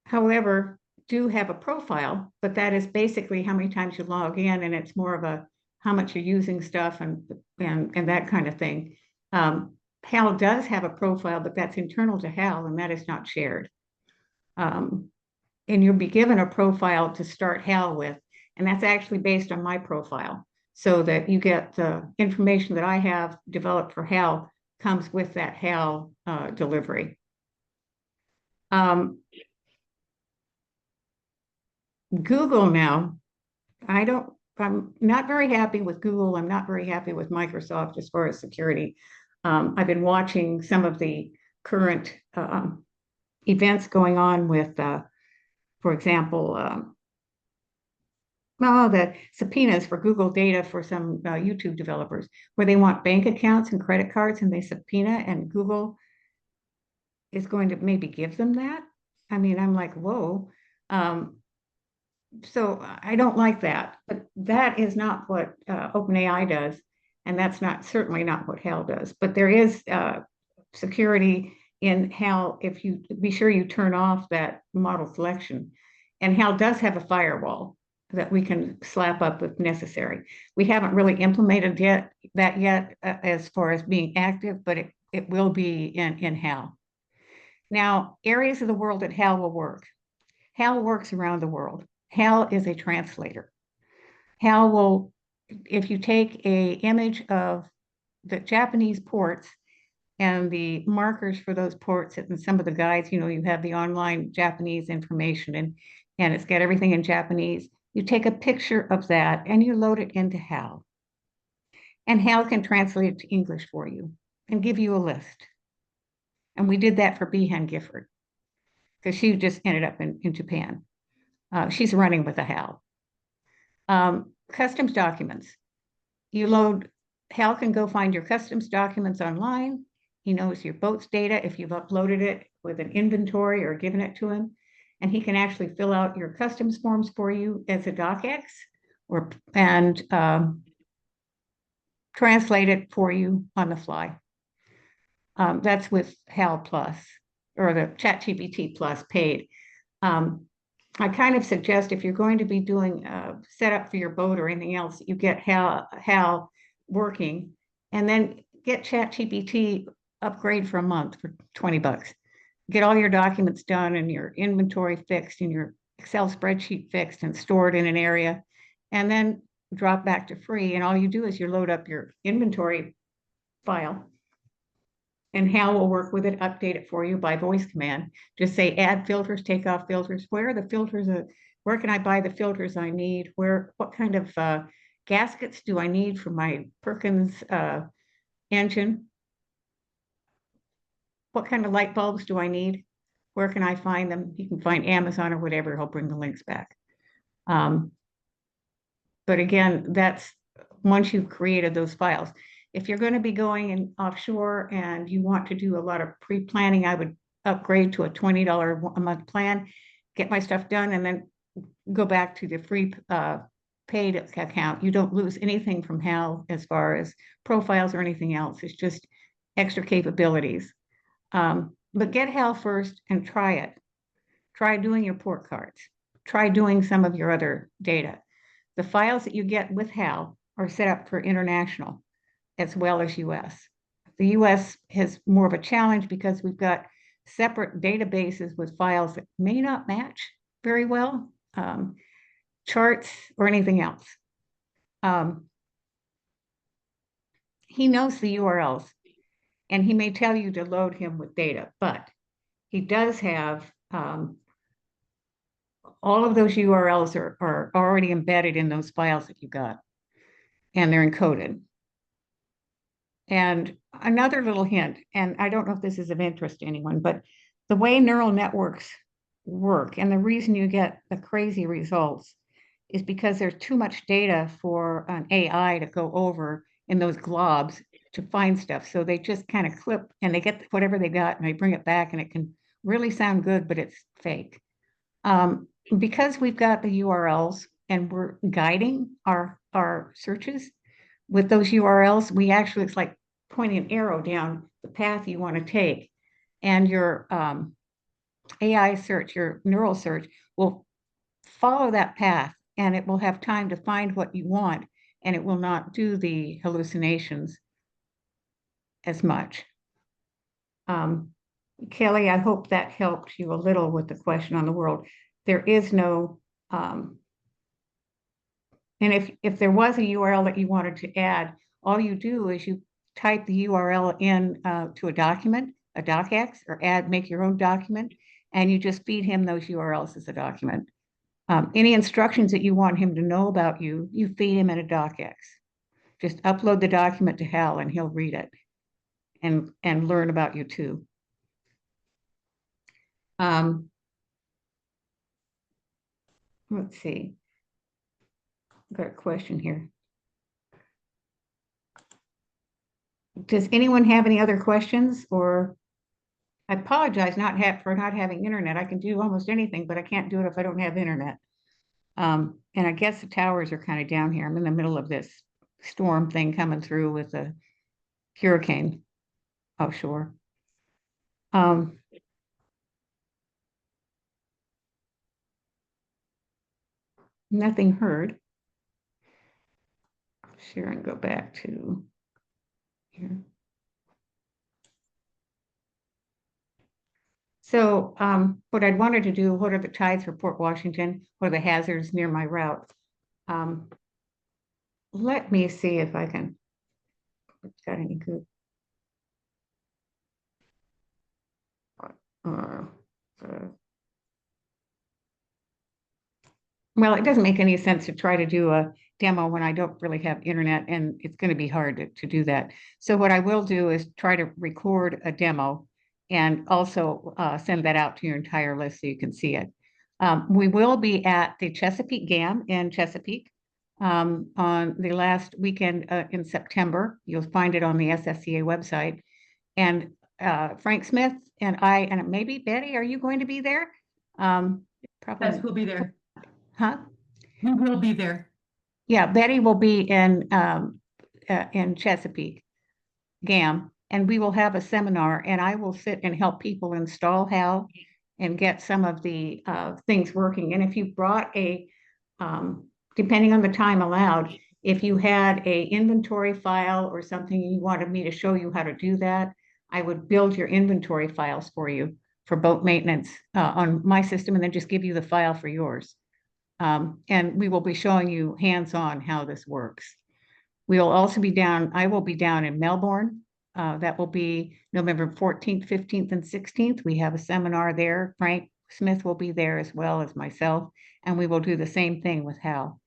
[SPEAKER 1] however, do have a profile, but that is basically how many times you log in, and it's more of a how much you're using stuff and that kind of thing. HAL does have a profile, but that's internal to HAL, and that is not shared. And you'll be given a profile to start HAL with, and that's actually based on my profile, so that you get the information that I have developed for HAL comes with that HAL delivery. Google now, I'm not very happy with Google. I'm not very happy with Microsoft as far as security. I've been watching some of the current events going on with, for example, the subpoenas for Google data for some YouTube developers, where they want bank accounts and credit cards, and they subpoena, and Google is going to maybe give them that. I mean, I'm like, whoa. So I don't like that, but that is not what OpenAI does, and that's certainly not what HAL does. But there is security in HAL if you be sure you turn off that model selection. And HAL does have a firewall that we can slap up if necessary. We haven't really implemented that yet as far as being active, but it will be in HAL. Now, areas of the world that HAL will work. HAL works around the world. HAL is a translator. HAL will, if you take an image of the Japanese ports and the markers for those ports and some of the guides, you have the online Japanese information and it's got everything in Japanese. You take a picture of that and you load it into HAL. And HAL can translate it to English for you and give you a list. And we did that for Behan Gifford because she just ended up in Japan. She's running with a HAL. Customs documents. HAL can go find your customs documents online. He knows your boat's data if you've uploaded it with an inventory or given it to him. And he can actually fill out your customs forms for you as a docx and translate it for you on the fly. That's with HAL Plus or the ChatGPT Plus paid. I kind of suggest if you're going to be doing setup for your boat or anything else, you get HAL working and then get ChatGPT upgrade for a month for $20. Get all your documents done and your inventory fixed and your Excel spreadsheet fixed and stored in an area, and then drop back to free. And all you do is you load up your inventory file and HAL will work with it, update it for you by voice command. Just say add filters, take off filters. Where are the filters? Where can I buy the filters I need? What kind of gaskets do I need for my Perkins engine? What kind of light bulbs do I need? Where can I find them? You can find Amazon or whatever. He'll bring the links back. But again, that's once you've created those files. If you're going to be going in offshore and you want to do a lot of pre-planning, I would upgrade to a $20 a month plan. get my stuff done and then go back to the free paid account. You don't lose anything from HAL as far as profiles or anything else. It's just extra capabilities. But get HAL first and try it. Try doing your port cards. Try doing some of your other data. The files that you get with HAL are set up for international as well as US. The US has more of a challenge because we've got separate databases with files that may not match very well, charts or anything else. He knows the URLs and he may tell you to load him with data, but he does have all of those URLs are already embedded in those files that you got, and they're encoded. And another little hint, and I don't know if this is of interest to anyone, but the way neural networks work and the reason you get the crazy results is because there's too much data for an AI to go over in those globs to find stuff. So they just kind of clip and they get whatever they got and they bring it back and it can really sound good, but it's fake. Because we've got the URLs and we're guiding our searches with those URLs, we actually, it's like pointing an arrow down the path you want to take. And your AI search, your neural search will follow that path and it will have time to find what you want and it will not do the hallucinations as much. Kelly, I hope that helped you a little with the question on the world. There is no, and if there was a URL that you wanted to add, all you do is you type the URL in to a document, a docx, or make your own document, and you just feed him those URLs as a document. Any instructions that you want him to know about you, you feed him in a docx. Just upload the document to HAL and he'll read it and learn about you too. Let's see. I've got a question here. Does anyone have any other questions? Or I apologize for not having internet. I can do almost anything, but I can't do it if I don't have internet. And I guess the towers are kind of down here. I'm in the middle of this storm thing coming through with a hurricane offshore. Nothing heard. Share and go back to here. So what I'd wanted to do, what are the tides for Port Washington? What are the hazards near my route? Let me see if I can, got any good. Well, it doesn't make any sense to try to do a demo when I don't really have internet and it's going to be hard to do that. So what I will do is try to record a demo and also send that out to your entire list so you can see it. We will be at the Chesapeake GAM in Chesapeake on the last weekend in September. You'll find it on the SSCA website. And Frank Smith and I, and maybe Betty, are you going to be there? Probably.
[SPEAKER 2] Yes, we'll be there.
[SPEAKER 1] Huh?
[SPEAKER 2] We will be there.
[SPEAKER 1] Yeah, Betty will be in Chesapeake GAM, and we will have a seminar, and I will sit and help people install HAL and get some of the things working. And if you brought a, depending on the time allowed, if you had a inventory file or something you wanted me to show you how to do that, I would build your inventory files for you for boat maintenance on my system and then just give you the file for yours. And we will be showing you hands-on how this works. We will also be down, I will be down in Melbourne. That will be November 14th, 15th, and 16th. We have a seminar there. Frank Smith will be there as well as myself, and we will do the same thing with HAL.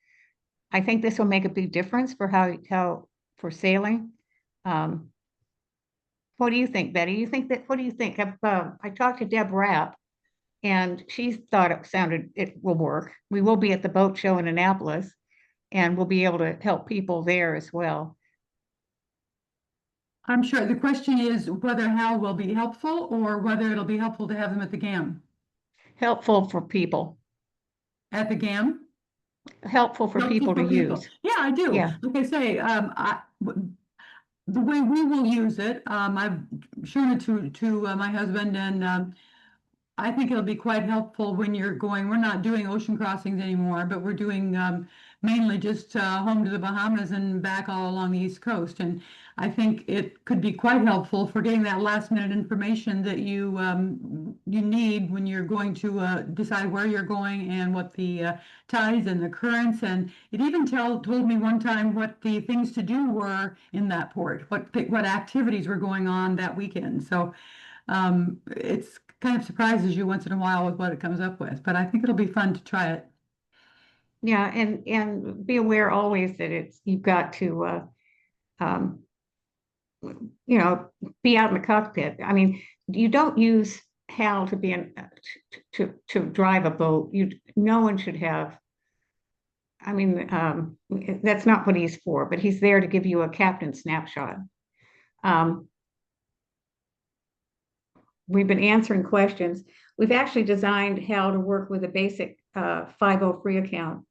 [SPEAKER 1] I think this will make a big difference for how for sailing. What do you think, Betty? What do you think? I talked to Deb Rapp, and she thought it will work. We will be at the boat show in Annapolis, and we'll be able to help people there as well.
[SPEAKER 2] I'm sure the question is whether HAL will be helpful or whether it'll be helpful to have them at the GAM.
[SPEAKER 1] Helpful for people,
[SPEAKER 2] At the GAM?
[SPEAKER 1] helpful for
[SPEAKER 2] Helpful
[SPEAKER 1] people to
[SPEAKER 2] for people.
[SPEAKER 1] use.
[SPEAKER 2] Yeah, I do.
[SPEAKER 1] Yeah.
[SPEAKER 2] Like I say, the way we will use it, I've shown it to my husband, and I think it'll be quite helpful when you're going. We're not doing ocean crossings anymore, but we're doing mainly just home to the Bahamas and back all along the East Coast. And I think it could be quite helpful for getting that last minute information that you need when you're going to decide where you're going and what the tides and the currents. And it even told me one time what the things to do were in that port, what activities were going on that weekend. So it's kind of surprises you once in a while with what it comes up with, but I think it'll be fun to try it.
[SPEAKER 1] Yeah, and be aware always that you've got to um, be out in the cockpit. I mean, you don't use HAL to be to drive a boat. No one should have. I mean, that's not what he's for, but he's there to give you a captain snapshot. Um, we've been answering questions. We've actually designed HAL to work with a basic 503 account,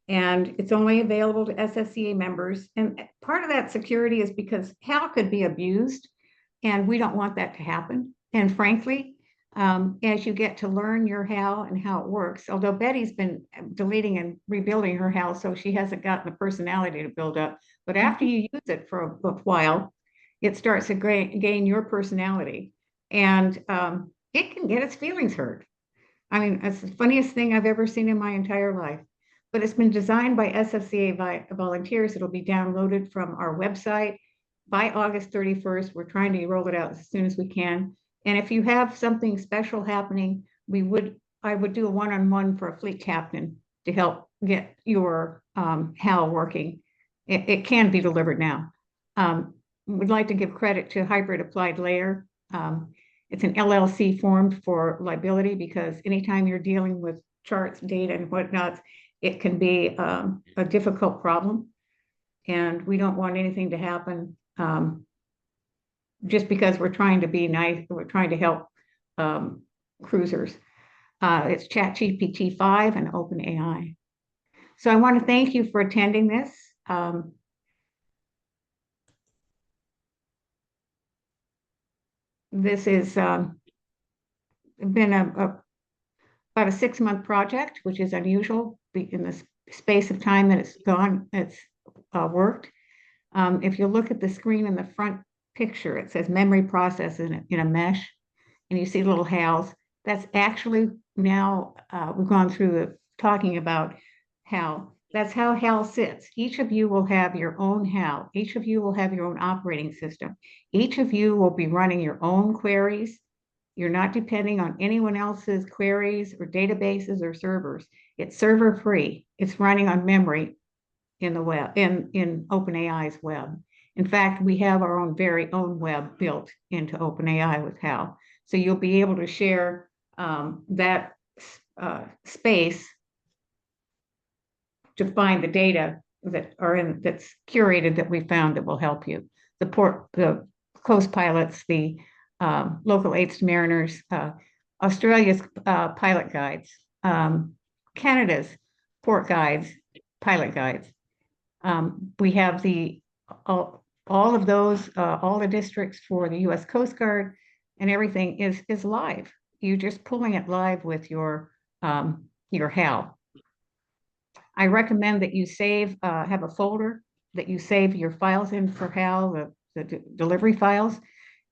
[SPEAKER 1] and it's only available to SSCA members. And part of that security is because HAL could be abused, and we don't want that to happen. And frankly, as you get to learn your HAL and how it works, although Betty's been deleting and rebuilding her HAL, so she hasn't gotten the personality to build up. But after you use it for a while, it starts to gain your personality, and it can get its feelings hurt. I mean, it's the funniest thing I've ever seen in my entire life. But it's been designed by SSCA volunteers. It'll be downloaded from our website by August 31st. We're trying to roll it out as soon as we can. And if you have something special happening, I would do a one-on-one for a fleet captain to help get your HAL working. It can be delivered now. We'd like to give credit to Hybrid Applied Layer. It's an LLC formed for liability because anytime you're dealing with charts, data, and whatnot, it can be a difficult problem. And we don't want anything to happen just because we're trying to be nice, we're trying to help cruisers. It's ChatGPT 5 and OpenAI. So I want to thank you for attending this. This has been about a 6-month project, which is unusual in the space of time that it's worked. If you look at the screen in the front picture, it says memory process in a mesh, and you see little HALs. That's actually now, we've gone through talking about HAL. That's how HAL sits. Each of you will have your own HAL. Each of you will have your own operating system. Each of you will be running your own queries. You're not depending on anyone else's queries or databases or servers. It's server free. It's running on memory in the web, in OpenAI's web. In fact, we have our own very own web built into OpenAI with HAL. So you'll be able to share that space to find the data that's curated that we found that will help you. The coast pilots, the local aids to mariners, Australia's pilot guides, Canada's port guides, pilot guides. We have all of those, all the districts for the U.S. Coast Guard, and everything is live. You're just pulling it live with your HAL. I recommend that you have a folder that you save your files in for HAL, the delivery files,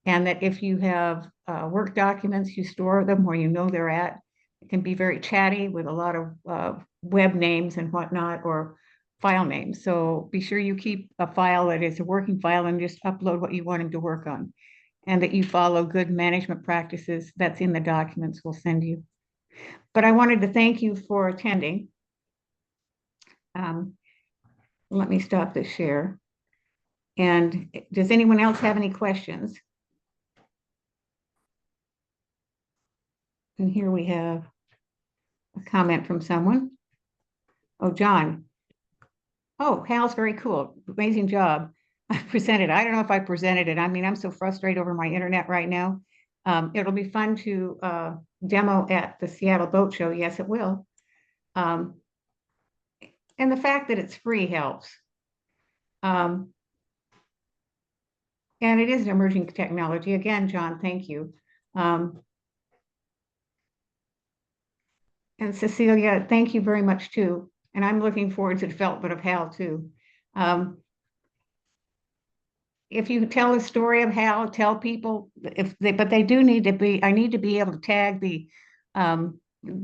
[SPEAKER 1] and that if you have work documents, you store them where you know they're at. It can be very chatty with a lot of web names and whatnot, or file names. So be sure you keep a file that is a working file and just upload what you want him to work on, and that you follow good management practices. That's in the documents we'll send you. But I wanted to thank you for attending. Let me stop the share. And does anyone else have any questions? And here we have a comment from someone. Oh, John. Oh, Hal's very cool. Amazing job. I presented. I don't know if I presented it. I mean, I'm so frustrated over my internet right now. It'll be fun to demo at the Seattle Boat Show. Yes, it will. And the fact that it's free helps. And it is an emerging technology. Again, John, thank you. And Cecilia, thank you very much too. And I'm looking forward to the development of HAL too. If you tell a story of HAL, tell people but they do need to be, I need to be able to tag the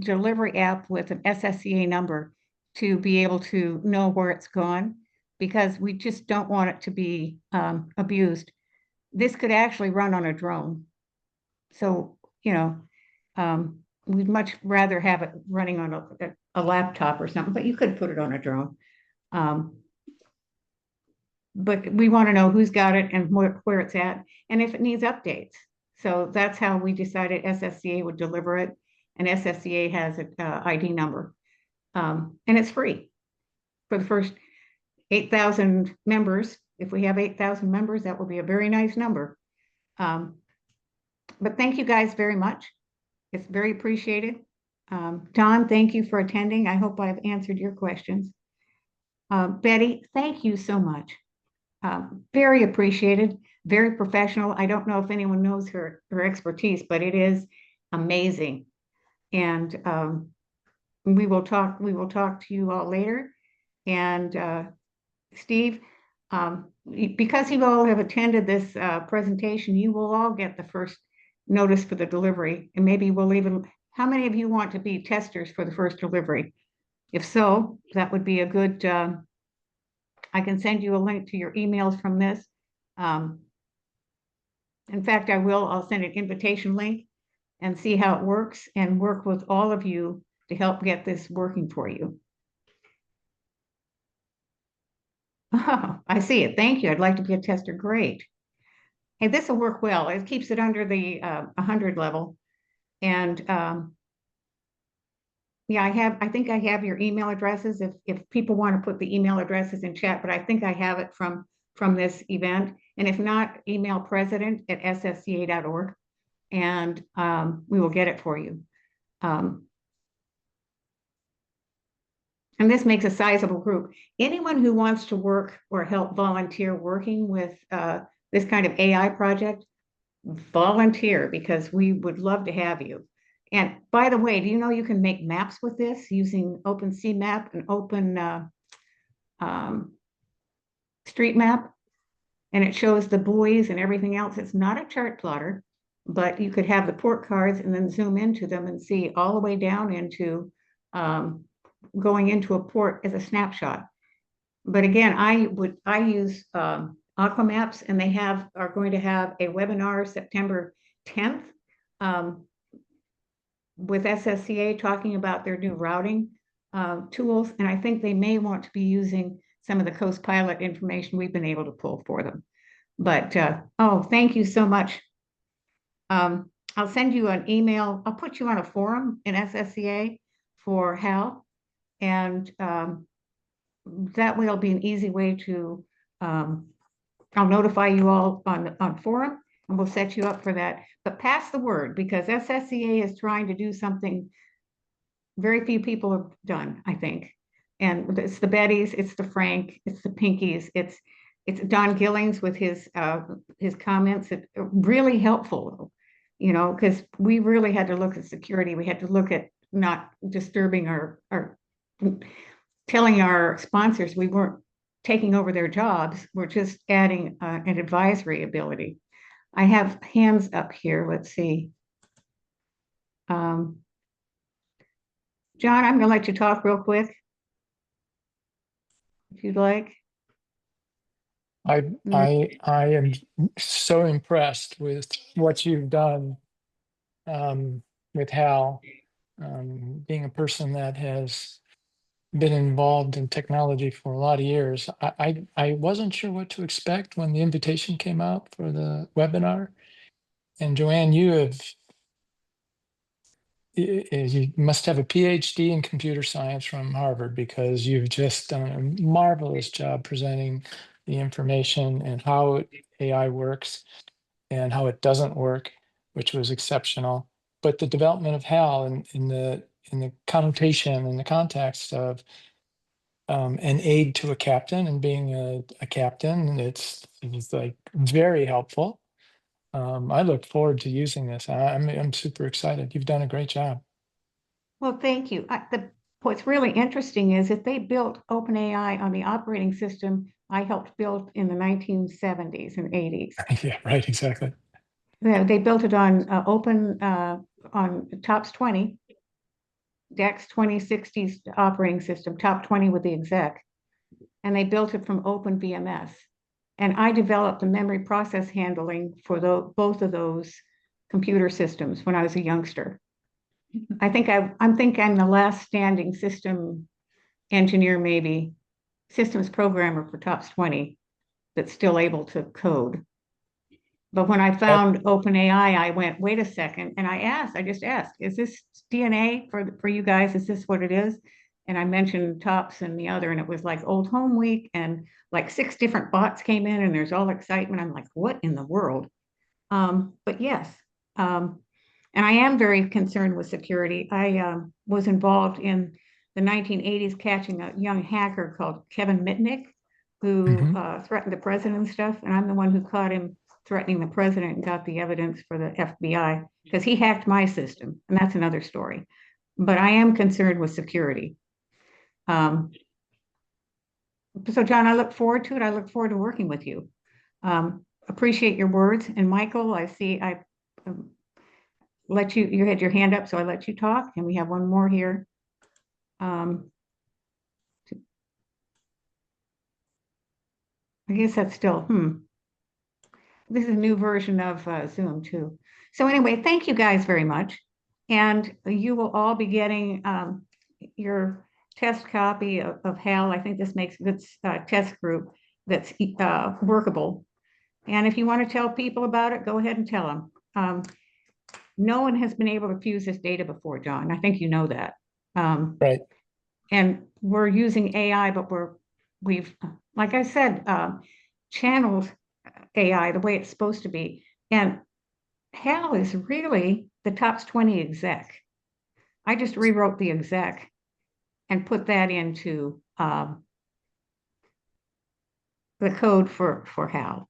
[SPEAKER 1] delivery app with an SSCA number to be able to know where it's gone, because we just don't want it to be abused. This could actually run on a drone. So, we'd much rather have it running on a laptop or something, but you could put it on a drone. But we want to know who's got it and where it's at, and if it needs updates. So that's how we decided SSCA would deliver it, and SSCA has an ID number. And it's free for the first 8,000 members. If we have 8,000 members, that will be a very nice number. But thank you guys very much. It's very appreciated. Don, thank you for attending. I hope I've answered your questions. Betty, thank you so much. Very appreciated, very professional. I don't know if anyone knows her expertise, but it is amazing. And we will talk to you all later. And Steve, because you all have attended this presentation, you will all get the first notice for the delivery. And maybe we'll even, how many of you want to be testers for the first delivery? If so, that would be a good, I can send you a link to your emails from this. In fact, I'll send an invitation link and see how it works and work with all of you to help get this working for you. Oh, I see it. Thank you. I'd like to be a tester. Great. Hey, this will work well. It keeps it under the 100 level. And yeah, I think I have your email addresses if people want to put the email addresses in chat, but I think I have it from this event. And if not, email president@ssca.org and we will get it for you. And this makes a sizable group. Anyone who wants to work or help volunteer working with this kind of AI project, volunteer, because we would love to have you. And by the way, do you know you can make maps with this using OpenCMap and OpenStreetMap? And it shows the buoys and everything else. It's not a chart plotter, but you could have the port cards and then zoom into them and see all the way down into going into a port as a snapshot. But again, I use Aquamaps, and they are going to have a webinar September 10th with SSCA talking about their new routing tools. And I think they may want to be using some of the Coast Pilot information we've been able to pull for them. But, oh, thank you so much. I'll send you an email. I'll put you on a forum in SSCA for HAL. And that way it'll be an easy way to, I'll notify you all on forum, and we'll set you up for that. But pass the word, because SSCA is trying to do something very few people have done, I think. And it's the Bettys, it's the Frank, it's the Pinkies, it's Don Gillings with his comments. It's really helpful, because we really had to look at security. We had to look at not disturbing our telling our sponsors we weren't taking over their jobs. We're just adding an advisory ability. I have hands up here. Let's see. John, I'm going to let you talk real quick, if you'd like.
[SPEAKER 5] I am so impressed with what you've done with HAL. Being a person that has been involved in technology for a lot of years, I wasn't sure what to expect when the invitation came out for the webinar. And Joanne, you must have a PhD in computer science from Harvard, because you've just done a marvelous job presenting the information and how AI works and how it doesn't work. which was exceptional. But the development of HAL in the connotation and the context of an aide to a captain and being a captain, and it's like very helpful. I look forward to using this. I'm super excited. You've done a great job.
[SPEAKER 1] Well, thank you. What's really interesting is that they built OpenAI on the operating system I helped build in the 1970s and 80s.
[SPEAKER 5] Yeah, right, exactly.
[SPEAKER 1] They built it on on TOPS 20, DEX 2060's operating system, top 20 with the exec. And they built it from OpenVMS. And I developed the memory process handling for both of those computer systems when I was a youngster. I think I'm the last standing system engineer, maybe systems programmer for TOPS 20 that's still able to code. But when I found OpenAI, I went, wait a second. And I just asked, is this DNA for you guys? Is this what it is? And I mentioned TOPS and the other, and it was like Old Home Week, and like 6 different bots came in, and there's all excitement. I'm like, what in the world? But yes, and I am very concerned with security. I was involved in the 1980s catching a young hacker called Kevin Mitnick, who threatened the president and stuff. And I'm the one who caught him threatening the president and got the evidence for the FBI because he hacked my system. And that's another story. But I am concerned with security. So John, I look forward to it. I look forward to working with you. Appreciate your words. And Michael, I see I let you had your hand up, so I let you talk. And we have one more here. I guess that's still, This is a new version of Zoom too. So anyway, thank you guys very much. And you will all be getting your test copy of HAL. I think this makes a good test group that's workable. And if you want to tell people about it, go ahead and tell them. No one has been able to fuse this data before, John. I think you know that.
[SPEAKER 5] Right.
[SPEAKER 1] And we're using AI, but we've, like I said, channeled AI the way it's supposed to be. And HAL is really the TOPS 20 exec. I just rewrote the exec and put that into the code for HAL.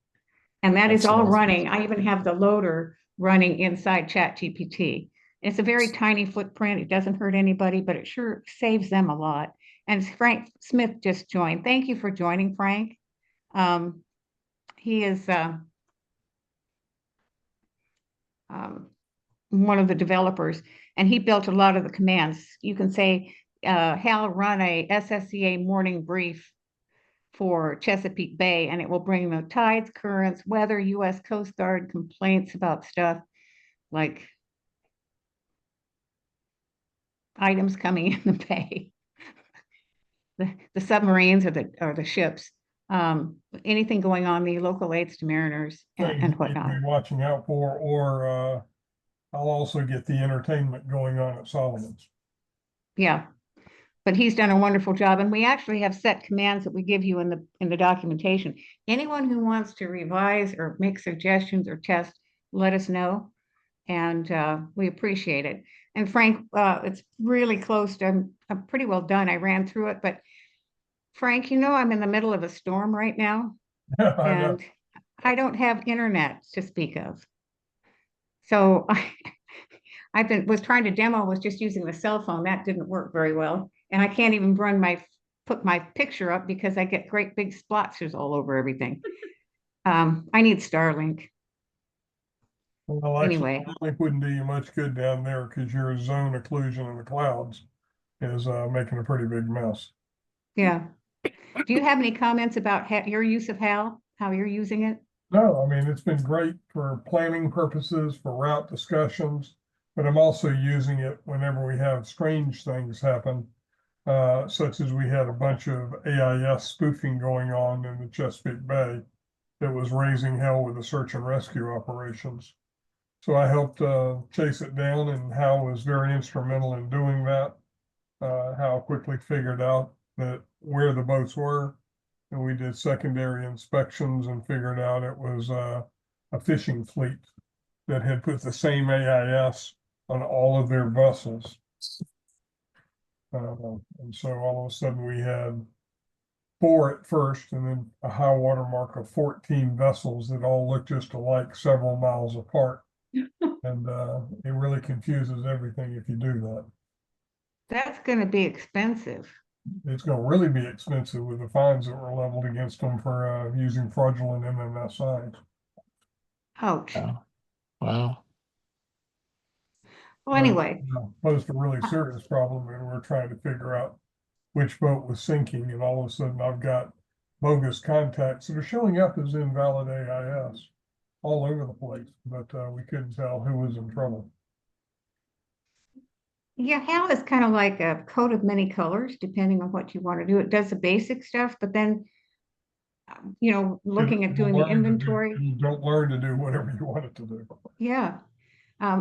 [SPEAKER 1] And that is all running. I even have the loader running inside ChatGPT. It's a very tiny footprint. It doesn't hurt anybody, but it sure saves them a lot. And Frank Smith just joined. Thank you for joining, Frank. He is one of the developers, and he built a lot of the commands. You can say, HAL run a SSCA morning brief for Chesapeake Bay, and it will bring the tides, currents, weather, U.S. Coast Guard complaints about stuff like items coming in the bay, the submarines or the ships, anything going on, the local aids to mariners and whatnot.
[SPEAKER 6] Be watching out for, or I'll also get the entertainment going on at Solomon's.
[SPEAKER 1] Yeah, but he's done a wonderful job, and we actually have set commands that we give you in the documentation. Anyone who wants to revise or make suggestions or test, let us know, and we appreciate it. And Frank, it's really close to, I'm pretty well done. I ran through it, but Frank, you know I'm in the middle of a storm right now, and I don't have internet to speak of. So was trying to demo, was just using the cell phone. That didn't work very well. And I can't even put my picture up because I get great big splotches all over everything. I need Starlink.
[SPEAKER 6] Well,
[SPEAKER 1] Anyway.
[SPEAKER 6] Starlink wouldn't do you much good down there because your zone occlusion in the clouds is making a pretty big mess.
[SPEAKER 1] Yeah. Do you have any comments about your use of HAL, how you're using it?
[SPEAKER 6] No, I mean, it's been great for planning purposes, for route discussions, but I'm also using it whenever we have strange things happen, such as we had a bunch of AIS spoofing going on in the Chesapeake Bay that was raising hell with the search and rescue operations. So I helped chase it down, and Hal was very instrumental in doing that. Hal quickly figured out that where the boats were, and we did secondary inspections and figured out it was a fishing fleet that had put the same AIS on all of their vessels. And so all of a sudden we had 4 at first, and then a high water mark of 14 vessels that all look just alike several miles apart. And it really confuses everything if you do that.
[SPEAKER 1] That's gonna be expensive.
[SPEAKER 6] It's gonna really be expensive with the fines that were leveled against them for using fraudulent MMSIs.
[SPEAKER 1] Ouch.
[SPEAKER 5] Wow. Wow.
[SPEAKER 1] Well, anyway,
[SPEAKER 6] Posed a really serious problem, and we're trying to figure out which boat was sinking, and all of a sudden I've got bogus contacts that are showing up as invalid AIS all over the place, but we couldn't tell who was in trouble.
[SPEAKER 1] yeah, HAL is kind of like a coat of many colors, depending on what you want to do. It does the basic stuff, but then, looking at doing the inventory.
[SPEAKER 6] You don't learn to do whatever you want it to do.
[SPEAKER 1] Yeah.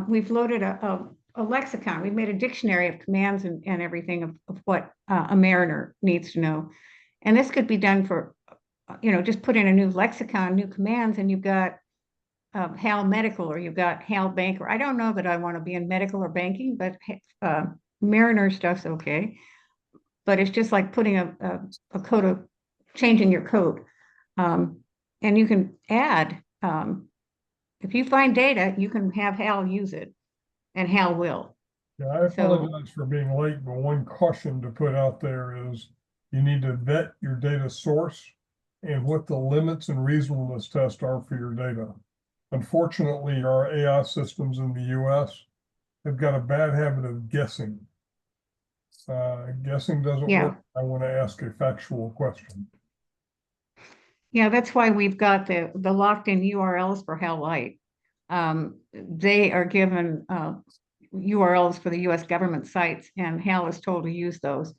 [SPEAKER 1] We've loaded a lexicon. We've made a dictionary of commands and everything of what a mariner needs to know. And this could be done for, just put in a new lexicon, new commands, and you've got HAL medical, or you've got HAL bank, or I don't know that I want to be in medical or banking, but mariner stuff's okay. But it's just like putting a code of changing your code. And you can add, if you find data, you can have HAL use it, and HAL will.
[SPEAKER 6] Yeah, I
[SPEAKER 1] So-
[SPEAKER 6] apologize for being late, but one caution to put out there is you need to vet your data source and what the limits and reasonableness tests are for your data. Unfortunately, our AI systems in the US have got a bad habit of guessing. Guessing doesn't
[SPEAKER 1] Yeah.
[SPEAKER 6] work. I want to ask a factual question.
[SPEAKER 1] Yeah, that's why we've got the locked-in URLs for HAL Lite. They are given URLs for the US government sites, and HAL is told to use those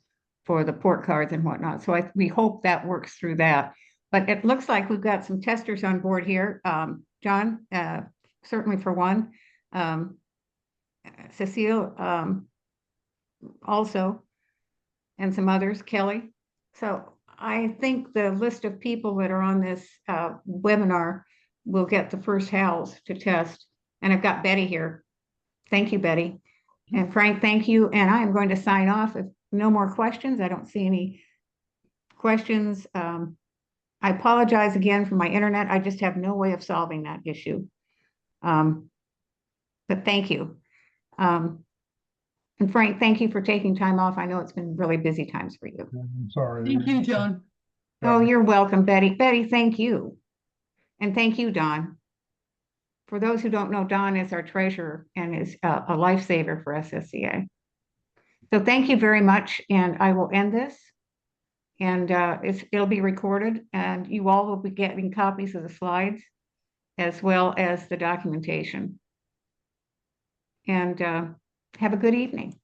[SPEAKER 1] for the port cards and whatnot. So we hope that works through that. But it looks like we've got some testers on board here. John, certainly for one. Cecile, also, and some others, Kelly. So I think the list of people that are on this webinar will get the first HALs to test. And I've got Betty here. Thank you, Betty. And Frank, thank you. And I am going to sign off. If no more questions, I don't see any questions. I apologize again for my internet. I just have no way of solving that issue. But thank you. And Frank, thank you for taking time off. I know it's been really busy times for you.
[SPEAKER 6] I'm sorry.
[SPEAKER 2] Thank you, Joan.
[SPEAKER 1] Oh, you're welcome, Betty. Betty, thank you. And thank you, Don. For those who don't know, Don is our treasurer and is a lifesaver for SSCA. So thank you very much, and I will end this. And it'll be recorded, and you all will be getting copies of the slides as well as the documentation. And have a good evening.